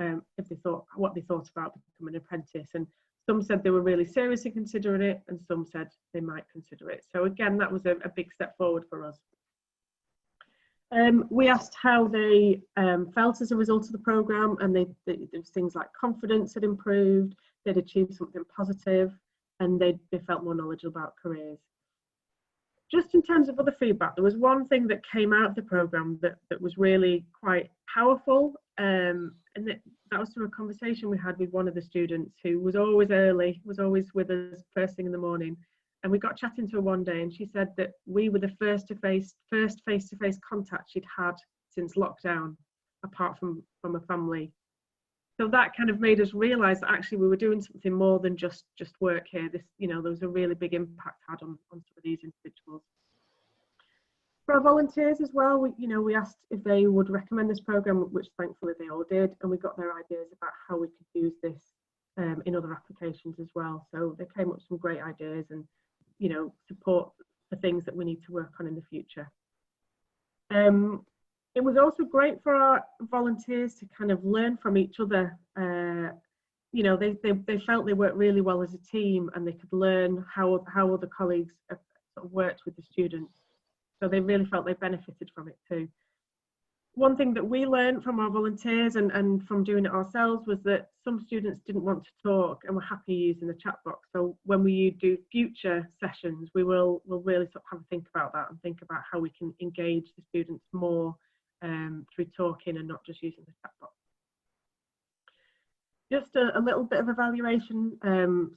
what they thought about becoming an apprentice, and some said they were really seriously considering it, and some said they might consider it. So again, that was a big step forward for us. We asked how they felt as a result of the programme, and there was things like confidence had improved, they'd achieved something positive, and they felt more knowledgeable about careers. Just in terms of other feedback, there was one thing that came out of the programme that was really quite powerful, and that was through a conversation we had with one of the students who was always early, was always with us first thing in the morning. And we got chatting to her one day, and she said that we were the first face-to-face contact she'd had since lockdown, apart from a family. So that kind of made us realise that actually we were doing something more than just work here. There was a really big impact had on some of these individuals. For our volunteers as well, we asked if they would recommend this programme, which thankfully they all did, and we got their ideas about how we could use this in other applications as well. So they came up with some great ideas and support the things that we need to work on in the future. It was also great for our volunteers to kind of learn from each other. You know, they felt they worked really well as a team, and they could learn how other colleagues sort of worked with the students. So they really felt they benefited from it too. One thing that we learned from our volunteers and from doing it ourselves was that some students didn't want to talk and were happy using the chat box. So when we do future sessions, we'll really sort of have a think about that and think about how we can engage the students more through talking and not just using the chat box. Just a little bit of evaluation.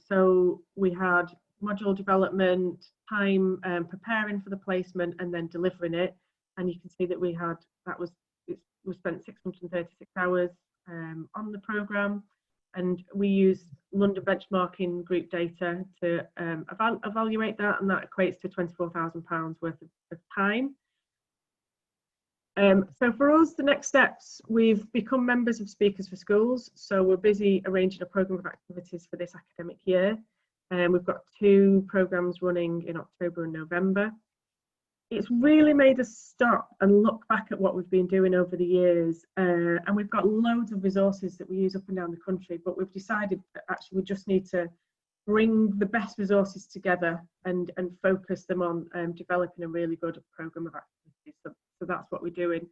So we had module development, time preparing for the placement, and then delivering it. And you can see that we spent 636 hours on the programme, and we used London benchmarking group data to evaluate that, and that equates to £24,000 worth of time. So for us, the next steps, we've become members of Speakers for Schools, so we're busy arranging a programme of activities for this academic year. We've got 2 programmes running in October and November. It's really made us stop and look back at what we've been doing over the years, and we've got loads of resources that we use up and down the country, but we've decided that actually we just need to bring the best resources together and focus them on developing a really good programme of activities. So that's what we're doing.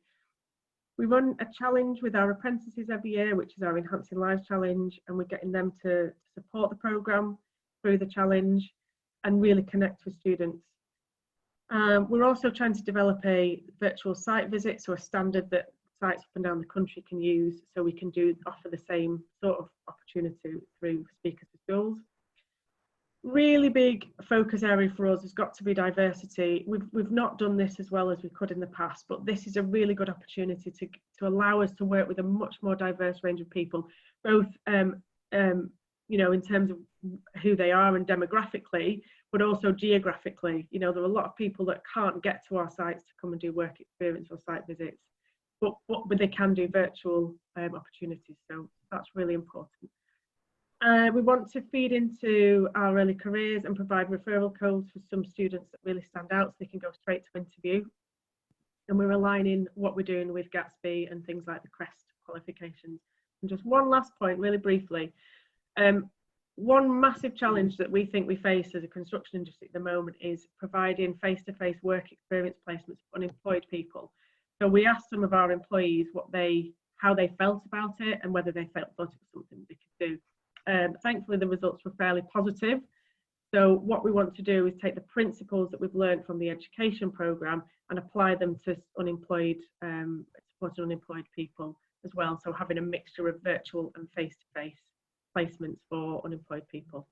We run a challenge with our apprentices every year, which is our Enhancing Lives Challenge, and we're getting them to support the programme through the challenge and really connect with students. We're also trying to develop a virtual site visit, so a standard that sites up and down the country can use, so we can offer the same sort of opportunity through Speakers for Schools. Really big focus area for us has got to be diversity. We've not done this as well as we could in the past, but this is a really good opportunity to allow us to work with a much more diverse range of people, both you know, in terms of who they are and demographically, but also geographically. You know, there are a lot of people that can't get to our sites to come and do work experience or site visits, but they can do virtual opportunities, so that's really important. We want to feed into our early careers and provide referral codes for some students that really stand out so they can go straight to interview. And we're aligning what we're doing with Gatsby and things like the CREST qualifications. And just one last point, really briefly. One massive challenge that we think we face as a construction industry at the moment is providing face-to-face work experience placements for unemployed people. So we asked some of our employees how they felt about it and whether they thought it was something they could do. Thankfully, the results were fairly positive. So what we want to do is take the principles that we've learned from the education programme and apply them to supporting unemployed people as well. So having a mixture of virtual and face-to-face placements for unemployed people.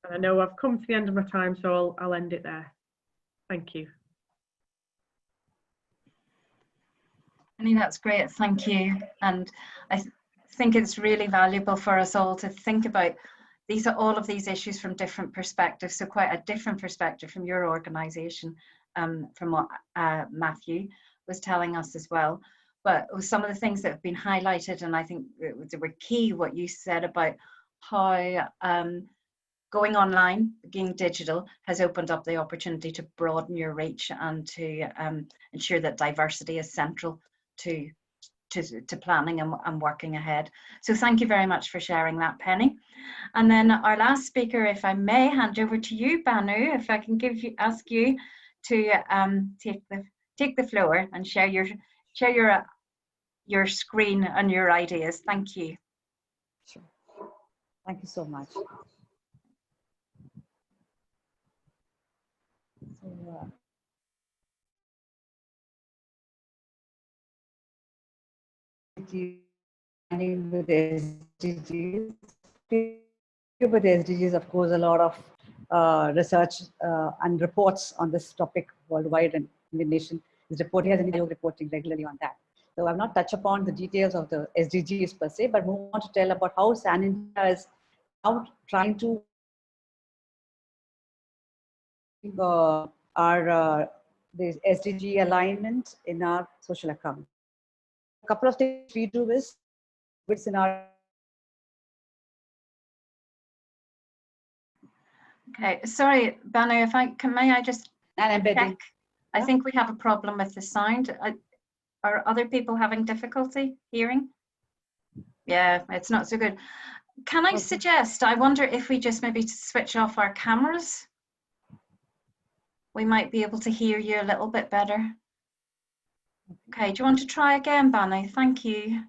And I know I've come to the end of my time, so I'll end it there. Thank you. Annie, that's great, thank you. And I think it's really valuable for us all to think about all of these issues from different perspectives. So quite a different perspective from your organisation, from what Matthew was telling us as well. But some of the things that have been highlighted, and I think they were key, what you said about how going online, being digital, has opened up the opportunity to broaden your reach and to ensure that diversity is central to planning and working ahead. So thank you very much for sharing that, Penny. And then our last speaker, if I may hand over to you, Banu, if I can ask you to take the floor and share your screen and your ideas. Thank you. Sure. Thank you so much. So, with SDGs. With SDGs, of course, a lot of research and reports on this topic worldwide and in the nation. This report has an reporting regularly on that. So I've not touched upon the details of the SDGs per se, but move on to tell about how San India is now trying to the SDG alignment in our social account. A couple of things we do is with scenario. Okay, sorry, Banu, may I just check? Yeah. I think we have a problem with the sound. Are other people having difficulty hearing? Yeah, it's not so good. Can I suggest, I wonder if we just maybe switch off our cameras? We might be able to hear you a little bit better. Okay, do you want to try again, Banu? Thank you.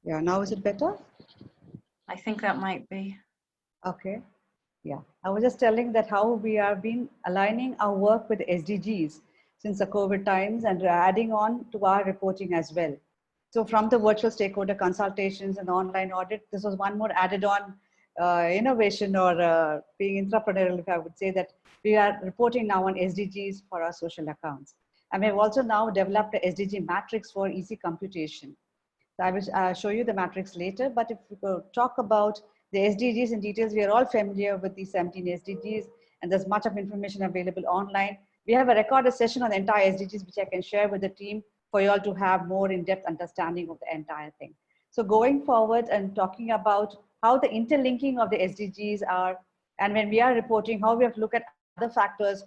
Yeah, now is it better? I think that might be. Okay. Yeah, I was just telling that how we have been aligning our work with SDGs since the COVID times and adding on to our reporting as well. So from the virtual stakeholder consultations and online audit, this was one more added on innovation or being entrepreneurial, if I would say, that we are reporting now on SDGs for our social accounts. And we have also now developed a SDG matrix for easy computation. So I will show you the matrix later, but if we go talk about the SDGs in details, we are all familiar with these 17 SDGs, and there's much of information available online. We have a recorded session on the entire SDGs, which I can share with the team for you all to have more in-depth understanding of the entire thing. So going forward and talking about how the interlinking of the SDGs are, and when we are reporting, how we have to look at other factors,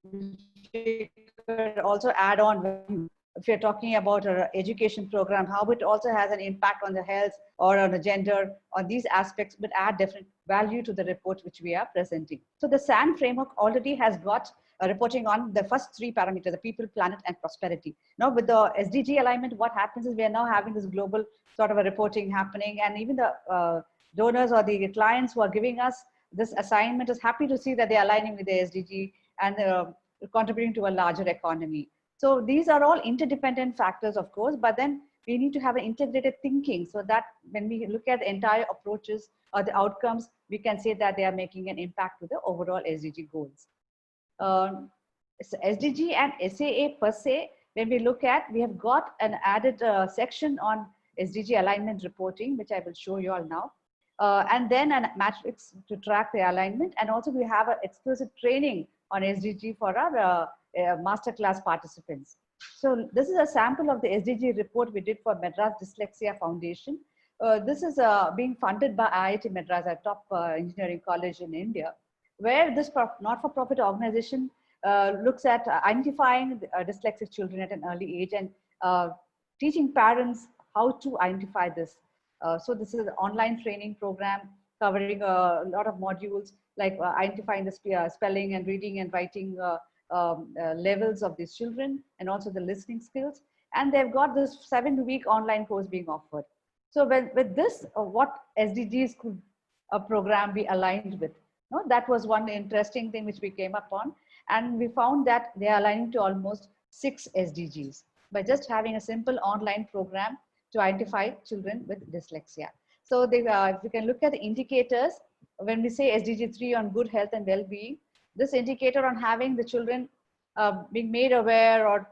which we could also add on. If you're talking about our education program, how it also has an impact on the health or on the gender, on these aspects, but add different value to the report which we are presenting. So the SAN framework already has got a reporting on the first three parameters, the people, planet, and prosperity. Now with the SDG alignment, what happens is we are now having this global sort of a reporting happening, and even the donors or the clients who are giving us this assignment is happy to see that they're aligning with the SDG and contributing to a larger economy. So these are all interdependent factors, of course, but then we need to have an integrated thinking so that when we look at the entire approaches or the outcomes, we can say that they are making an impact to the overall SDG goals. So SDG and SAA per se, when we look at, we have got an added section on SDG alignment reporting, which I will show you all now. And then a matrix to track the alignment. And also we have an exclusive training on SDG for our masterclass participants. So this is a sample of the SDG report we did for Madras Dyslexia Foundation. This is being funded by IIT Madras, a top engineering college in India, where this not-for-profit organization looks at identifying dyslexic children at an early age and teaching parents how to identify this. So this is an online training program covering a lot of modules like identifying the spelling and reading and writing levels of these children, and also the listening skills. And they've got this 7-week online course being offered. So with this, what SDGs could a program be aligned with? No, that was one interesting thing which we came upon. And we found that they are aligning to almost 6 SDGs by just having a simple online program to identify children with dyslexia. So they, if we can look at the indicators, when we say SDG 3 on good health and well-being, this indicator on having the children being made aware or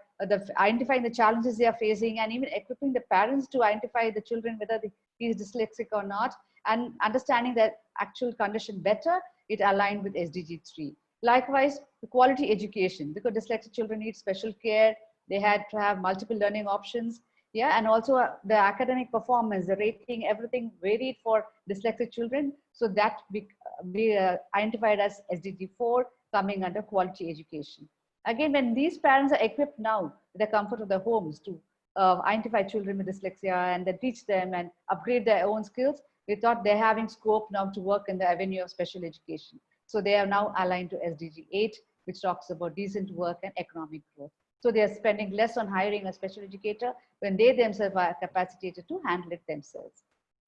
identifying the challenges they are facing, and even equipping the parents to identify the children whether he is dyslexic or not, and understanding that actual condition better, it aligned with SDG 3. Likewise, the quality education, because dyslexic children need special care, they had to have multiple learning options. Yeah, and also the academic performance, the rating, everything varied for dyslexic children. So that we identified as SDG 4 coming under quality education. Again, when these parents are equipped now with the comfort of their homes to identify children with dyslexia and then teach them and upgrade their own skills, we thought they're having scope now to work in the avenue of special education. So they are now aligned to SDG 8, which talks about decent work and economic growth. So they are spending less on hiring a special educator when they themselves are capacitated to handle it themselves.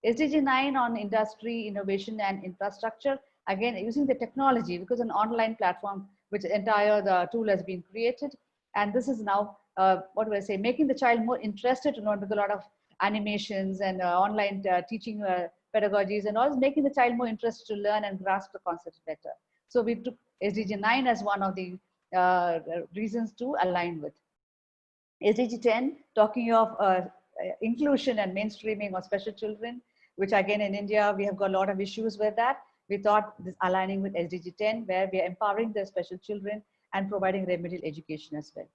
SDG 9 on industry, innovation, and infrastructure, again, using the technology, because an online platform, which the tool has been created. And this is now, what do I say, making the child more interested to learn with a lot of animations and online teaching pedagogies, and also making the child more interested to learn and grasp the concepts better. So we took SDG 9 as one of the reasons to align with. SDG 10, talking of inclusion and mainstreaming of special children, which again in India, we have got a lot of issues with that. We thought this aligning with SDG 10, where we are empowering the special children and providing remedial education as well.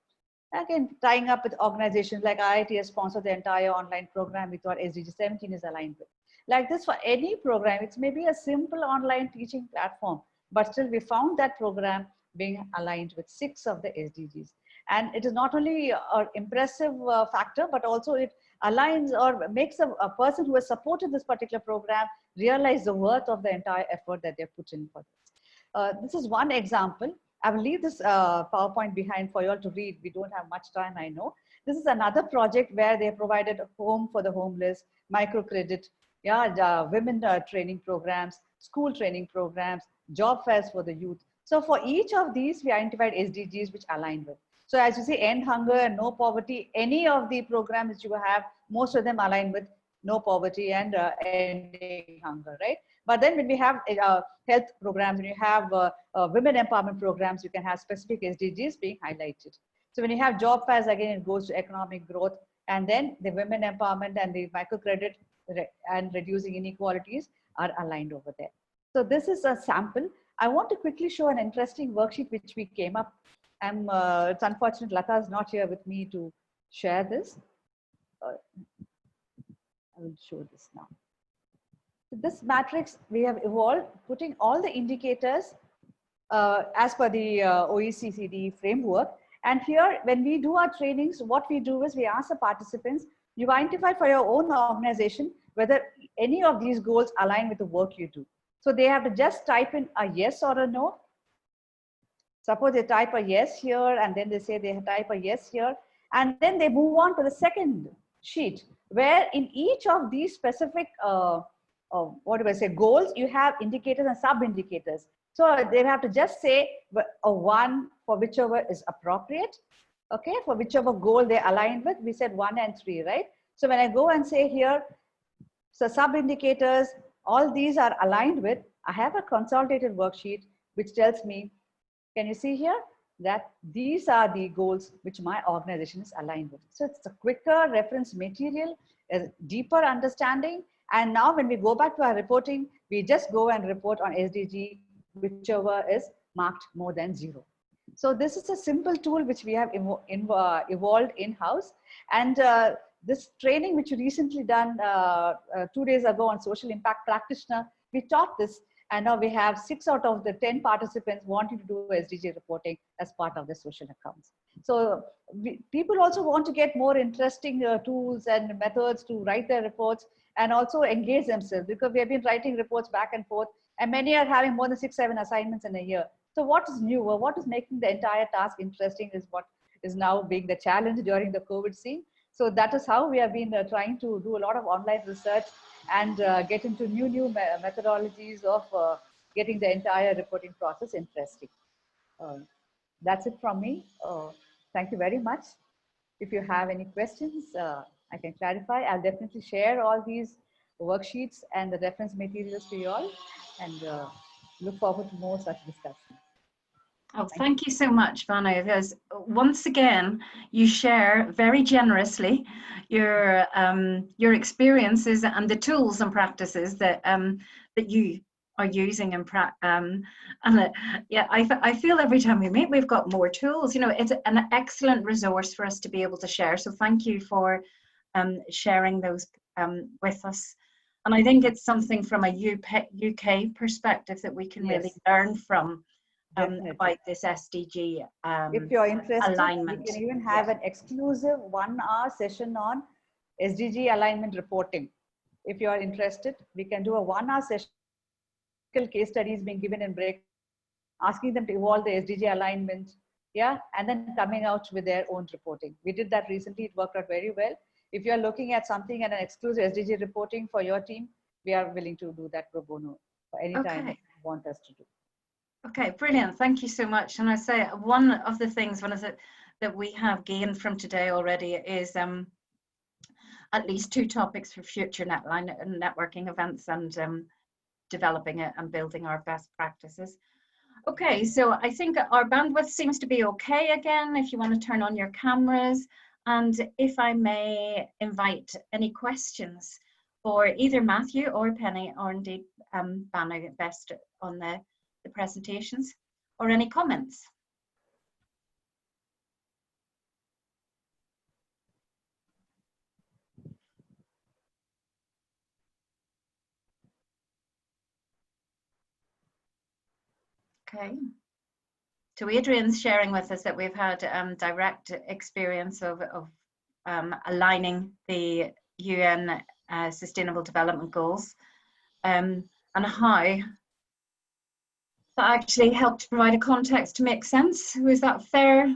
Again, tying up with organizations like IIT has sponsored the entire online program, we thought SDG 17 is aligned with. Like this, for any program, it's maybe a simple online teaching platform, but still we found that program being aligned with 6 of the SDGs. And it is not only an impressive factor, but also it aligns or makes a person who has supported this particular program realize the worth of the entire effort that they've put in for this. This is one example. I will leave this PowerPoint behind for you all to read. We don't have much time, I know. This is another project where they provided a home for the homeless, microcredit, women training programs, school training programs, job fairs for the youth. So for each of these, we identified SDGs which aligned with. So as you say, end hunger and no poverty, any of the programs that you have, most of them align with no poverty and ending hunger, right? But then when we have health programs, when you have women empowerment programs, you can have specific SDGs being highlighted. So when you have job fairs, again, it goes to economic growth, and then the women empowerment and the microcredit and reducing inequalities are aligned over there. So this is a sample. I want to quickly show an interesting worksheet which we came up. It's unfortunate Lata is not here with me to share this. I will show this now. So this matrix we have evolved, putting all the indicators as per the OECD framework. And here, when we do our trainings, what we do is we ask the participants, you identify for your own organization whether any of these goals align with the work you do. So they have to just type in a yes or a no. Suppose they type a yes here, and then they say they type a yes here, and then they move on to the second sheet, where in each of these specific, goals, you have indicators and sub-indicators. So they have to just say a 1 for whichever is appropriate, okay, for whichever goal they align with. We said 1 and 3, right? So when I go and say here, so sub-indicators, all these are aligned with, I have a consolidated worksheet which tells me, can you see here that these are the goals which my organization is aligned with. So it's a quicker reference material, a deeper understanding. And now when we go back to our reporting, we just go and report on SDG, whichever is marked more than 0. So this is a simple tool which we have evolved in-house. And this training which we recently done 2 days ago on social impact practitioner, we taught this. And now we have 6 out of the 10 participants wanting to do SDG reporting as part of the social accounts. So people also want to get more interesting tools and methods to write their reports and also engage themselves, because we have been writing reports back and forth, and many are having more than 6-7 assignments in a year. So what is new, or what is making the entire task interesting is what is now being the challenge during the COVID scene. So that is how we have been trying to do a lot of online research and get into new methodologies of getting the entire reporting process interesting. That's it from me. Thank you very much. If you have any questions, I can clarify. I'll definitely share all these worksheets and the reference materials to you all, and look forward to more such discussions. Oh, thank you so much, Banu, because once again, you share very generously your experiences and the tools and practices that that you are using and yeah, I feel every time we meet, we've got more tools. You know, it's an excellent resource for us to be able to share. So thank you for sharing those with us. And I think it's something from a UK perspective that we can really learn from. About this SDG if you're interested, alignment. We can even have an exclusive 1-hour session on SDG alignment reporting. If you are interested, we can do a 1-hour session. Case studies being given in break, asking them to evolve the SDG alignment, and then coming out with their own reporting. We did that recently. It worked out very well. If you are looking at something and an exclusive SDG reporting for your team, we are willing to do that pro bono for any time that you want us to do. Okay, brilliant. Thank you so much. And I say one of the things that we have gained from today already is at least 2 topics for future networking events and developing it and building our best practices. Okay, so I think our bandwidth seems to be okay again. If you want to turn on your cameras, and if I may invite any questions for either Matthew or Penny, or indeed Banu, best on the presentations, or any comments. Okay, So Adrian's sharing with us that we've had direct experience of aligning the UN Sustainable Development Goals, and how that actually helped to provide a context to make sense. Was that fair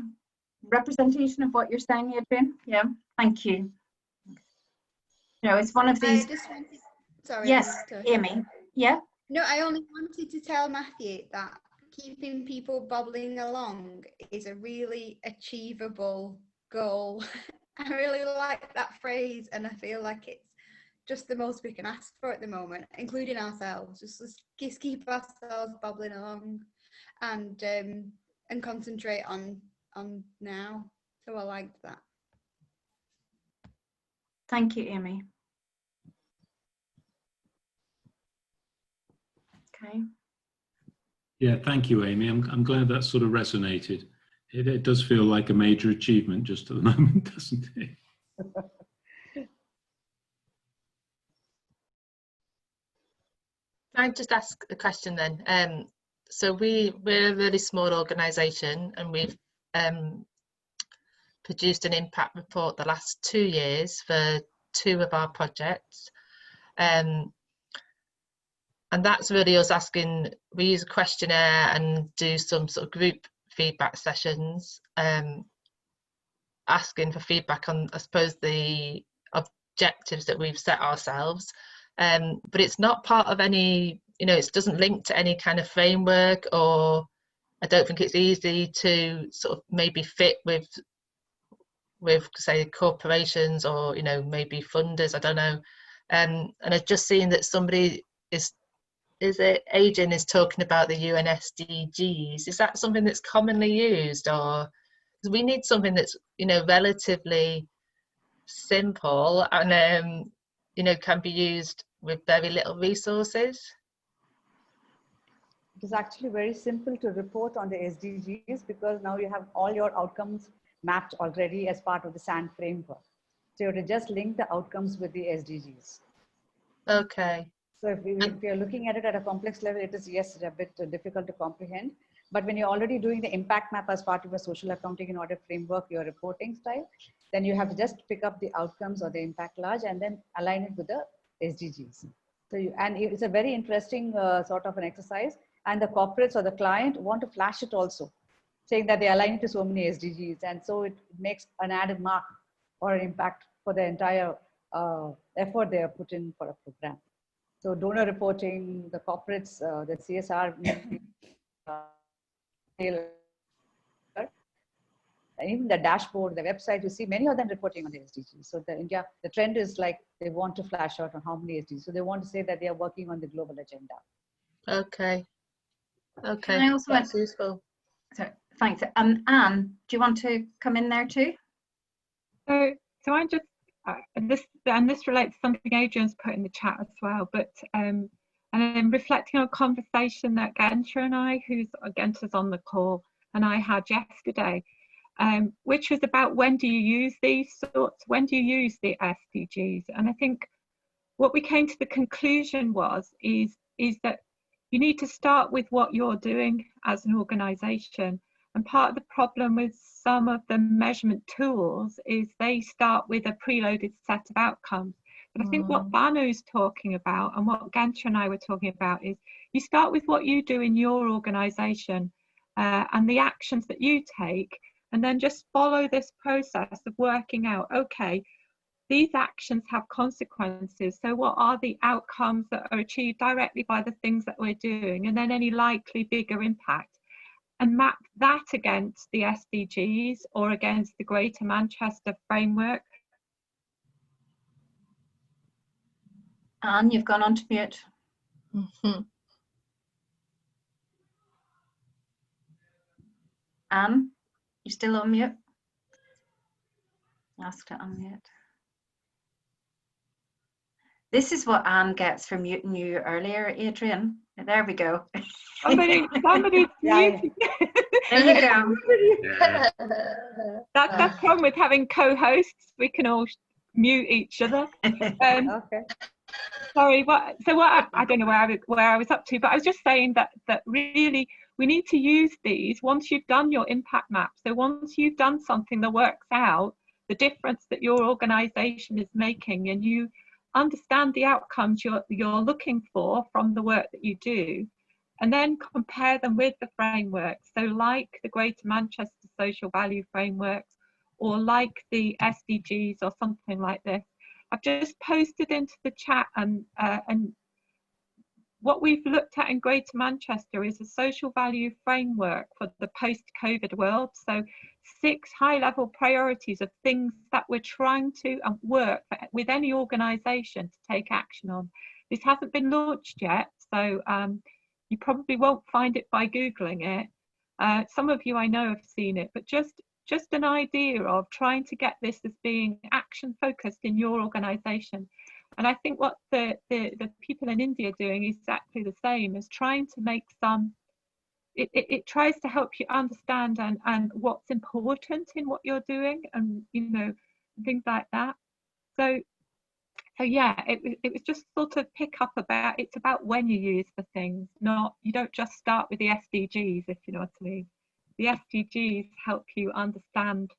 representation of what you're saying, Adrian? Yeah, thank you. You know, it's one of these. Sorry. Yes, Amy. Yeah. No, I only wanted to tell Matthew that keeping people bubbling along is a really achievable goal. I really like that phrase, and I feel like it's just the most we can ask for at the moment, including ourselves. Just keep ourselves bubbling along, and concentrate on now. So I liked that. Thank you, Amy. Okay. Yeah, thank you, Amy. I'm glad that sort of resonated. It does feel like a major achievement just at the moment, doesn't it? Can I just ask a question then? So we're a really small organisation, and we've produced an impact report the last 2 years for 2 of our projects. And that's really us asking, we use a questionnaire and do some sort of group feedback sessions, asking for feedback on, I suppose, the objectives that we've set ourselves. But it's not part of any, you know, it doesn't link to any kind of framework, or I don't think it's easy to sort of maybe fit with say corporations, or, you know, maybe funders, I don't know. And I've just seen that somebody Adrian is talking about the UN SDGs. Is that something that's commonly used, or because we need something that's, you know, relatively simple and you know, can be used with very little resources? It is actually very simple to report on the SDGs, because now you have all your outcomes mapped already as part of the SAND framework. So you have to just link the outcomes with the SDGs. Okay. So if you're looking at it at a complex level, it is, yes, a bit difficult to comprehend. But when you're already doing the impact map as part of a social accounting and audit framework, your reporting style, then you have to just pick up the outcomes or the impact large and then align it with the SDGs. So and it's a very interesting sort of an exercise. And the corporates or the client want to flash it also, saying that they align to so many SDGs. And so it makes an added mark or an impact for the entire effort they have put in for a program. So donor reporting, the corporates, the CSR, and even the dashboard, the website, you see many of them reporting on the SDGs. So the trend is like they want to flash out on how many SDGs. So they want to say that they are working on the global agenda. Okay. Okay. Can I also That's useful. Sorry, thanks. Anne, do you want to come in there too? So I just and this relates to something Adrian's put in the chat as well, but and I'm reflecting on a conversation that Gensha and I, Gensha's on the call, and I had yesterday, which was about when do you use when do you use the SDGs? And I think what we came to the conclusion is that you need to start with what you're doing as an organisation. And part of the problem with some of the measurement tools is they start with a preloaded set of outcomes. But I think what Banu's talking about and what Gensha and I were talking about is you start with what you do in your organisation and the actions that you take, and then just follow this process of working out, okay, these actions have consequences. So what are the outcomes that are achieved directly by the things that we're doing, and then any likely bigger impact, and map that against the SDGs or against the Greater Manchester Framework. Anne, you've gone on to mute. Anne, you still on mute? Ask to unmute. This is what Anne gets for muting you earlier, Adrian. There we go. Somebody's muted. There you go. Yeah. That's the problem with having co-hosts. We can all mute each other. Okay. Sorry, I don't know where I was up to, but I was just saying that really we need to use these once you've done your impact map. So once you've done something that works out the difference that your organisation is making, and you understand the outcomes you're looking for from the work that you do, and then compare them with the framework. So like the Greater Manchester Social Value Framework, or like the SDGs or something like this. I've just posted into the chat, and what we've looked at in Greater Manchester is a social value framework for the post-COVID world. So 6 high-level priorities of things that we're trying to work with any organisation to take action on. This hasn't been launched yet, so you probably won't find it by Googling it. Some of you I know have seen it, but just an idea of trying to get this as being action focused in your organisation. And I think what the people in India are doing is exactly the same, as trying to make some, it tries to help you understand and what's important in what you're doing, and things like that. So yeah, it was just sort of pick up about, it's about when you use the things, not, you don't just start with the SDGs, if you know what I mean. The SDGs help you understand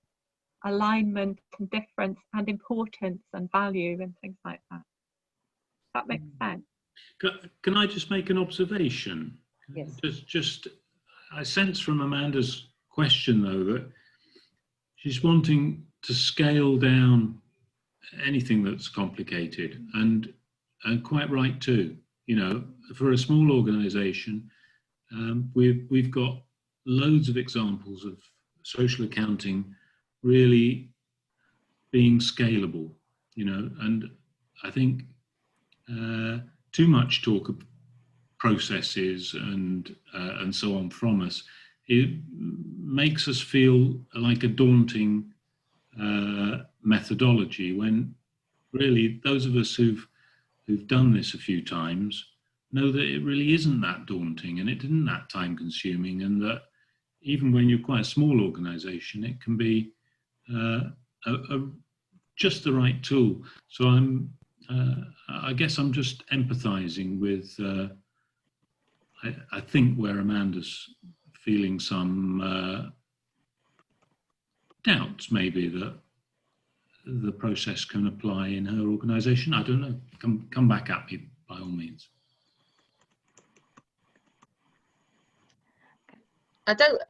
alignment and difference and importance and value and things like that. That makes sense. Can I just make an observation? Yes. Just I sense from Amanda's question, though, that she's wanting to scale down anything that's complicated, and quite right too. For a small organisation, we've got loads of examples of social accounting really being scalable, and I think too much talk of processes and so on from us, it makes us feel like a daunting methodology, when really those of us who've done this a few times know that it really isn't that daunting, and it isn't that time consuming, and that even when you're quite a small organisation, it can be just the right tool. So I guess I'm just empathising with, I think, where Amanda's feeling some doubts maybe that the process can apply in her organisation. I don't know. Come back at me by all means. I don't,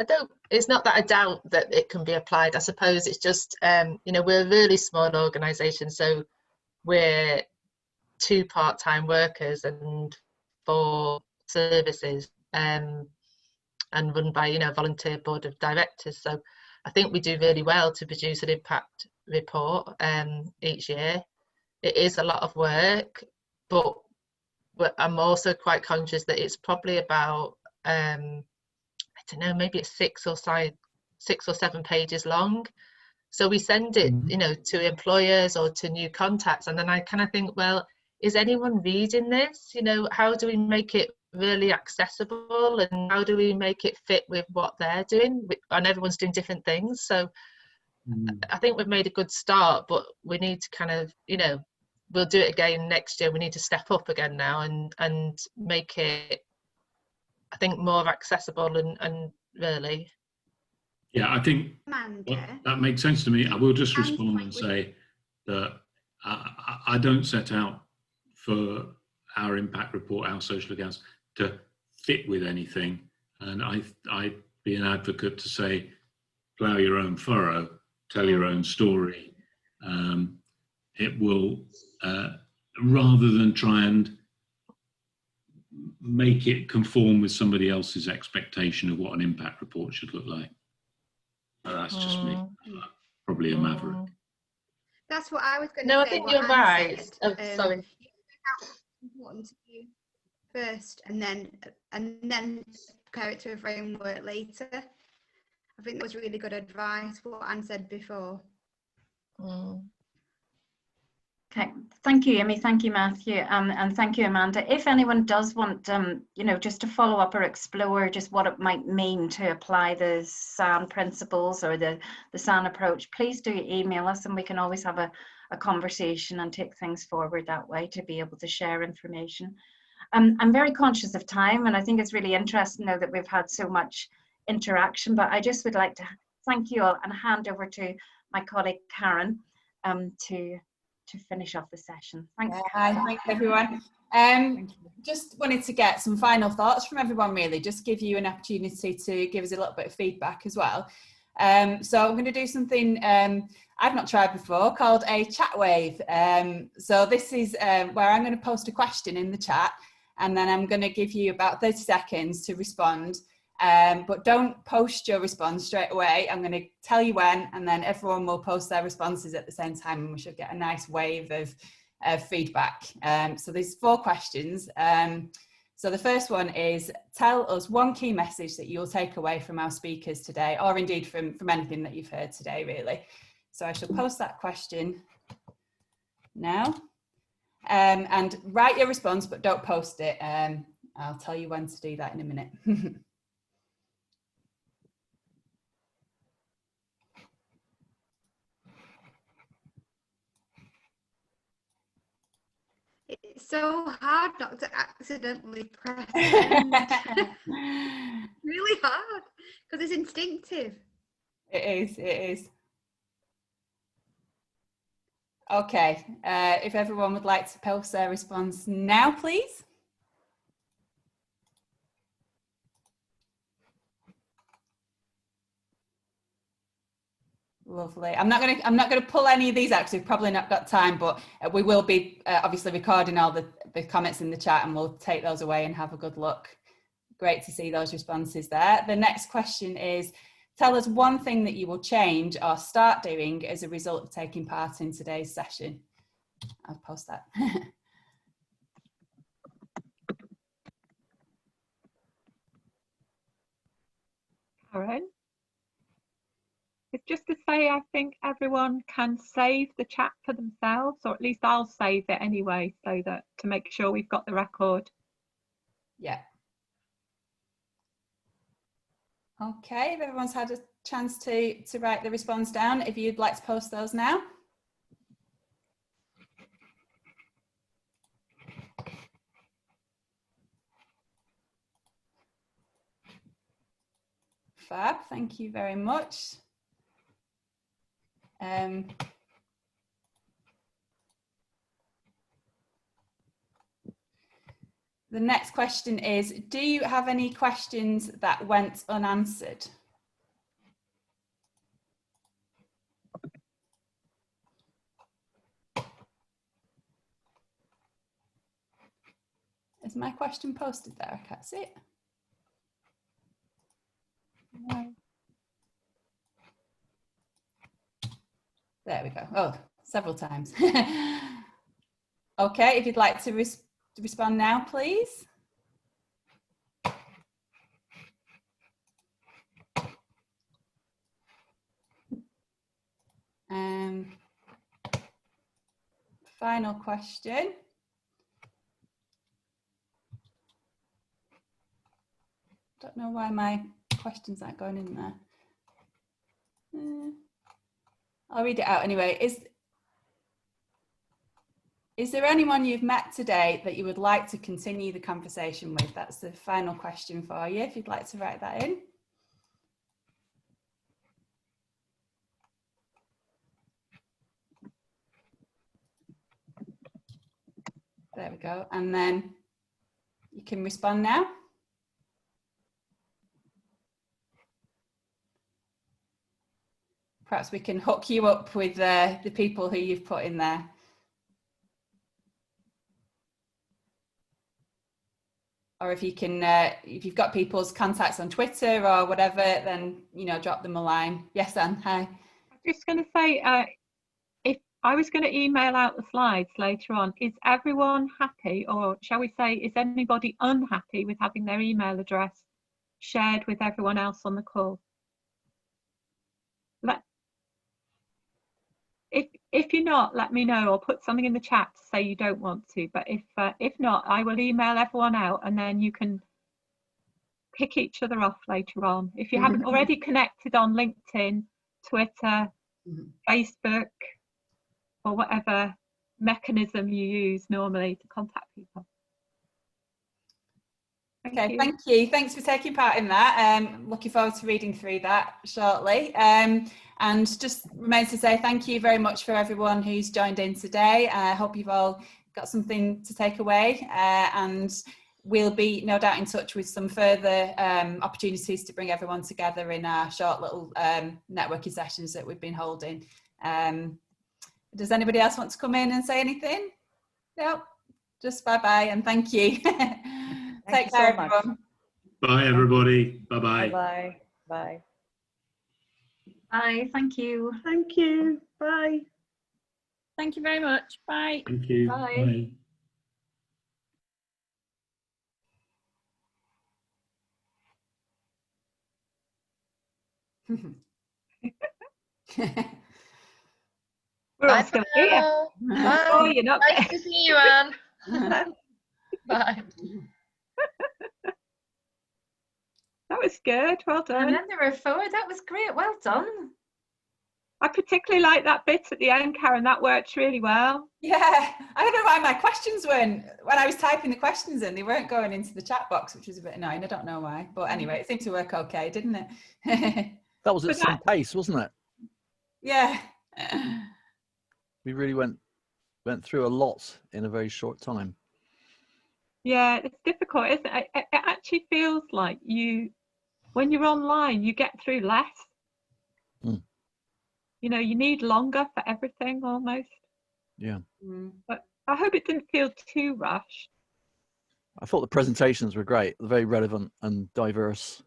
it's not that I doubt that it can be applied. I suppose it's just, we're a really small organisation, so we're 2 part-time workers and 4 services, and run by, volunteer board of directors. So I think we do really well to produce an impact report each year. It is a lot of work, but I'm also quite conscious that it's probably about, I don't know, maybe it's 6 or 7 pages long. So we send it, to employers or to new contacts, and then I kind of think, well, is anyone reading this? How do we make it really accessible, and how do we make it fit with what they're doing? And everyone's doing different things. So I think we've made a good start, but we need to kind of, we'll do it again next year. We need to step up again now and make it, I think, more accessible and really. Yeah, I think that makes sense to me. I will just respond and say that I don't set out for our impact report, our social accounts, to fit with anything. And I'd be an advocate to say, plough your own furrow, tell your own story. It will, rather than try and make it conform with somebody else's expectation of what an impact report should look like. That's just me, probably a maverick. That's what I was going to say. No, I think you're right. Sorry. Important to do first, and then compare it to a framework later. I think that was really good advice, what Anne said before. Okay, thank you, Amy. Thank you, Matthew, and thank you, Amanda. If anyone does want, just to follow up or explore just what it might mean to apply the SAN principles or the SAN approach, please do email us, and we can always have a conversation and take things forward that way to be able to share information. I'm very conscious of time, and I think it's really interesting now that we've had so much interaction, but I just would like to thank you all and hand over to my colleague Karen to finish off the session. Thanks. Hi, thanks everyone. Just wanted to get some final thoughts from everyone, really, just give you an opportunity to give us a little bit of feedback as well. So I'm going to do something I've not tried before, called a chat wave. So this is where I'm going to post a question in the chat, and then I'm going to give you about 30 seconds to respond. But don't post your response straight away. I'm going to tell you when, and then everyone will post their responses at the same time, and we should get a nice wave of feedback. So there's 4 questions. So the first one is, tell us one key message that you'll take away from our speakers today, or indeed from anything that you've heard today, really. So I shall post that question now. And write your response, but don't post it. I'll tell you when to do that in a minute. It's so hard not to accidentally press send. Really hard, because it's instinctive. It is. Okay, if everyone would like to post their response now, please. Lovely. I'm not going to pull any of these out because we've probably not got time, but we will be obviously recording all the comments in the chat, and we'll take those away and have a good look. Great to see those responses there. The next question is, tell us one thing that you will change or start doing as a result of taking part in today's session. I'll post that. Karen? It's just to say, I think everyone can save the chat for themselves, or at least I'll save it anyway, so that to make sure we've got the record. Yeah. Okay, if everyone's had a chance to write the response down, if you'd like to post those now. Fab, thank you very much. The next question is, do you have any questions that went unanswered? Is my question posted there? I can't see it. No. There we go. Oh, several times. Okay, if you'd like to respond now, please. Final question. Don't know why my questions aren't going in there. I'll read it out anyway. Is there anyone you've met today that you would like to continue the conversation with? That's the final question for you, if you'd like to write that in. There we go. And then you can respond now. Perhaps we can hook you up with the people who you've put in there. Or if you can, if you've got people's contacts on Twitter or whatever, then, you know, drop them a line. Yes, Anne, hi. I'm just going to say, if I was going to email out the slides later on, is everyone happy, or shall we say, is anybody unhappy with having their email address shared with everyone else on the call? If you're not, let me know, or put something in the chat to say you don't want to. But if not, I will email everyone out, and then you can pick each other off later on. If you haven't already connected on LinkedIn, Twitter, Facebook, or whatever mechanism you use normally to contact people. Okay, thank you. Thanks for taking part in that. Looking forward to reading through that shortly. And just remains to say thank you very much for everyone who's joined in today. I hope you've all got something to take away, and we'll be no doubt in touch with some further opportunities to bring everyone together in our short little networking sessions that we've been holding. Does anybody else want to come in and say anything? No, just bye-bye and thank you. Take care, everyone. Bye, everybody. Bye-bye. Bye-bye. Bye. Bye. Thank you. Thank you. Bye. Thank you very much. Bye. Thank you. Bye. Bye. We're all still here. Bye. Oh, you're not. Nice to see you, Anne. Bye. That was good. Well And done. then there were 4. That was great. Well done. I particularly like that bit at the end, Karen. That worked really well. Yeah, I don't know why my questions weren't, when I was typing the questions in, they weren't going into the chat box, which was a bit annoying. I don't know why. But anyway, it seemed to work okay, didn't it? That was at some pace, wasn't it? Yeah. We really went through a lot in a very short time. Yeah, it's difficult, isn't it? It actually feels like when you're online, you get through less. Mm. You know, you need longer for everything almost. Yeah. But I hope it didn't feel too rushed. I thought the presentations were great, very relevant and diverse.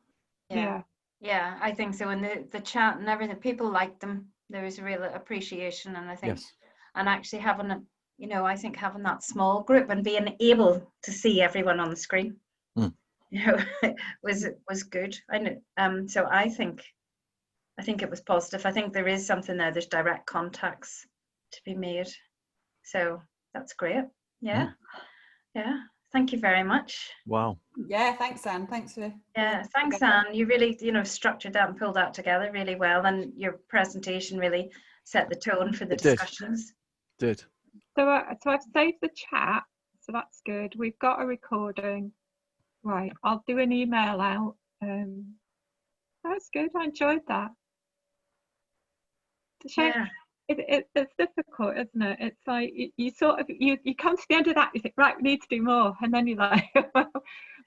Yeah. Yeah, I think so. And the chat and everything, people liked them. There was a real appreciation, and I think, Yes. and actually having a, you know, I think having that small group and being able to see everyone on the screen, Mm. you know, was good. I know. So I think it was positive. I think there is something there. There's direct contacts to be made. So that's great. Yeah. Yeah. Thank you very much. Wow. Yeah, thanks, Anne. Thanks for. Yeah, thanks, Anne. You really, you know, structured that and pulled that together really well, and your presentation really set the tone for the discussions. Did. So I've saved the chat, so that's good. We've got a recording. Right, I'll do an email out. That's good. I enjoyed that. It's a shame. Yeah. It's difficult, isn't it? It's like you sort of you come to the end of that, you think, right, we need to do more, and then you're like, well,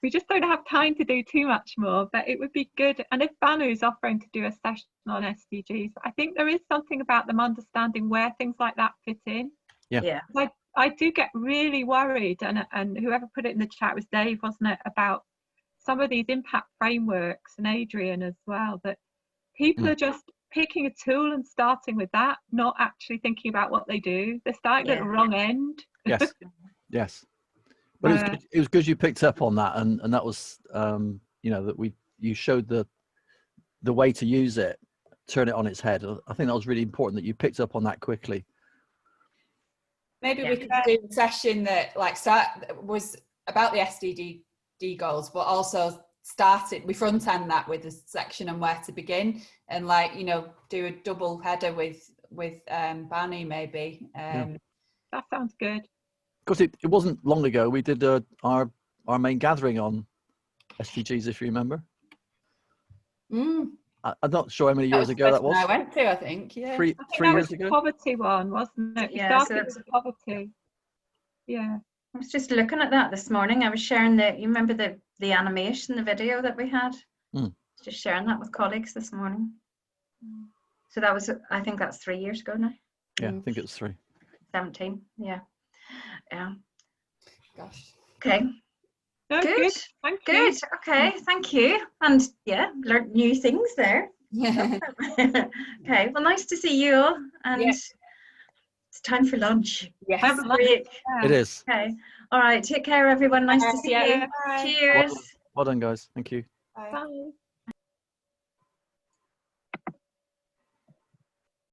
we just don't have time to do too much more. But it would be good, and if Banu's offering to do a session on SDGs, I think there is something about them understanding where things like that fit in. Yeah. I do get really worried, and whoever put it in the chat was Dave, wasn't it, about some of these impact frameworks, and Adrian as well, that people are just picking a tool and starting with that, not actually thinking about what they do. They're starting at the wrong end. Yes. Yes. But it was good you picked up on that, and that was you know, that you showed the way to use it, turn it on its head. I think that was really important that you picked up on that quickly. Maybe we could do a session that was about the SDG goals, but also we front end that with a section on where to begin, and you know, do a double header with Banu maybe. That sounds good. Because it wasn't long ago we did our main gathering on SDGs, if you remember. I'm not sure how many years ago that was. I went to, I think, yeah. Three years ago. Poverty one, wasn't it? Yeah, We started with poverty. Yeah. I was just looking at that this morning. I was sharing you remember the animation, the video that we had? Just sharing that with colleagues this morning. So that was, I think that's 3 years ago now. Yeah, I think it's 3. 17, yeah. Yeah. Gosh. Okay. No, good. Thank good. You. Okay, thank you. And yeah, learned new things there. Yeah. Okay, well, nice to see you all. And it's time for lunch. Yes. Have a break. It is. Okay. All right. Take care, everyone. Nice to see you. Bye. Cheers. Well done, guys. Thank you. Bye. Bye.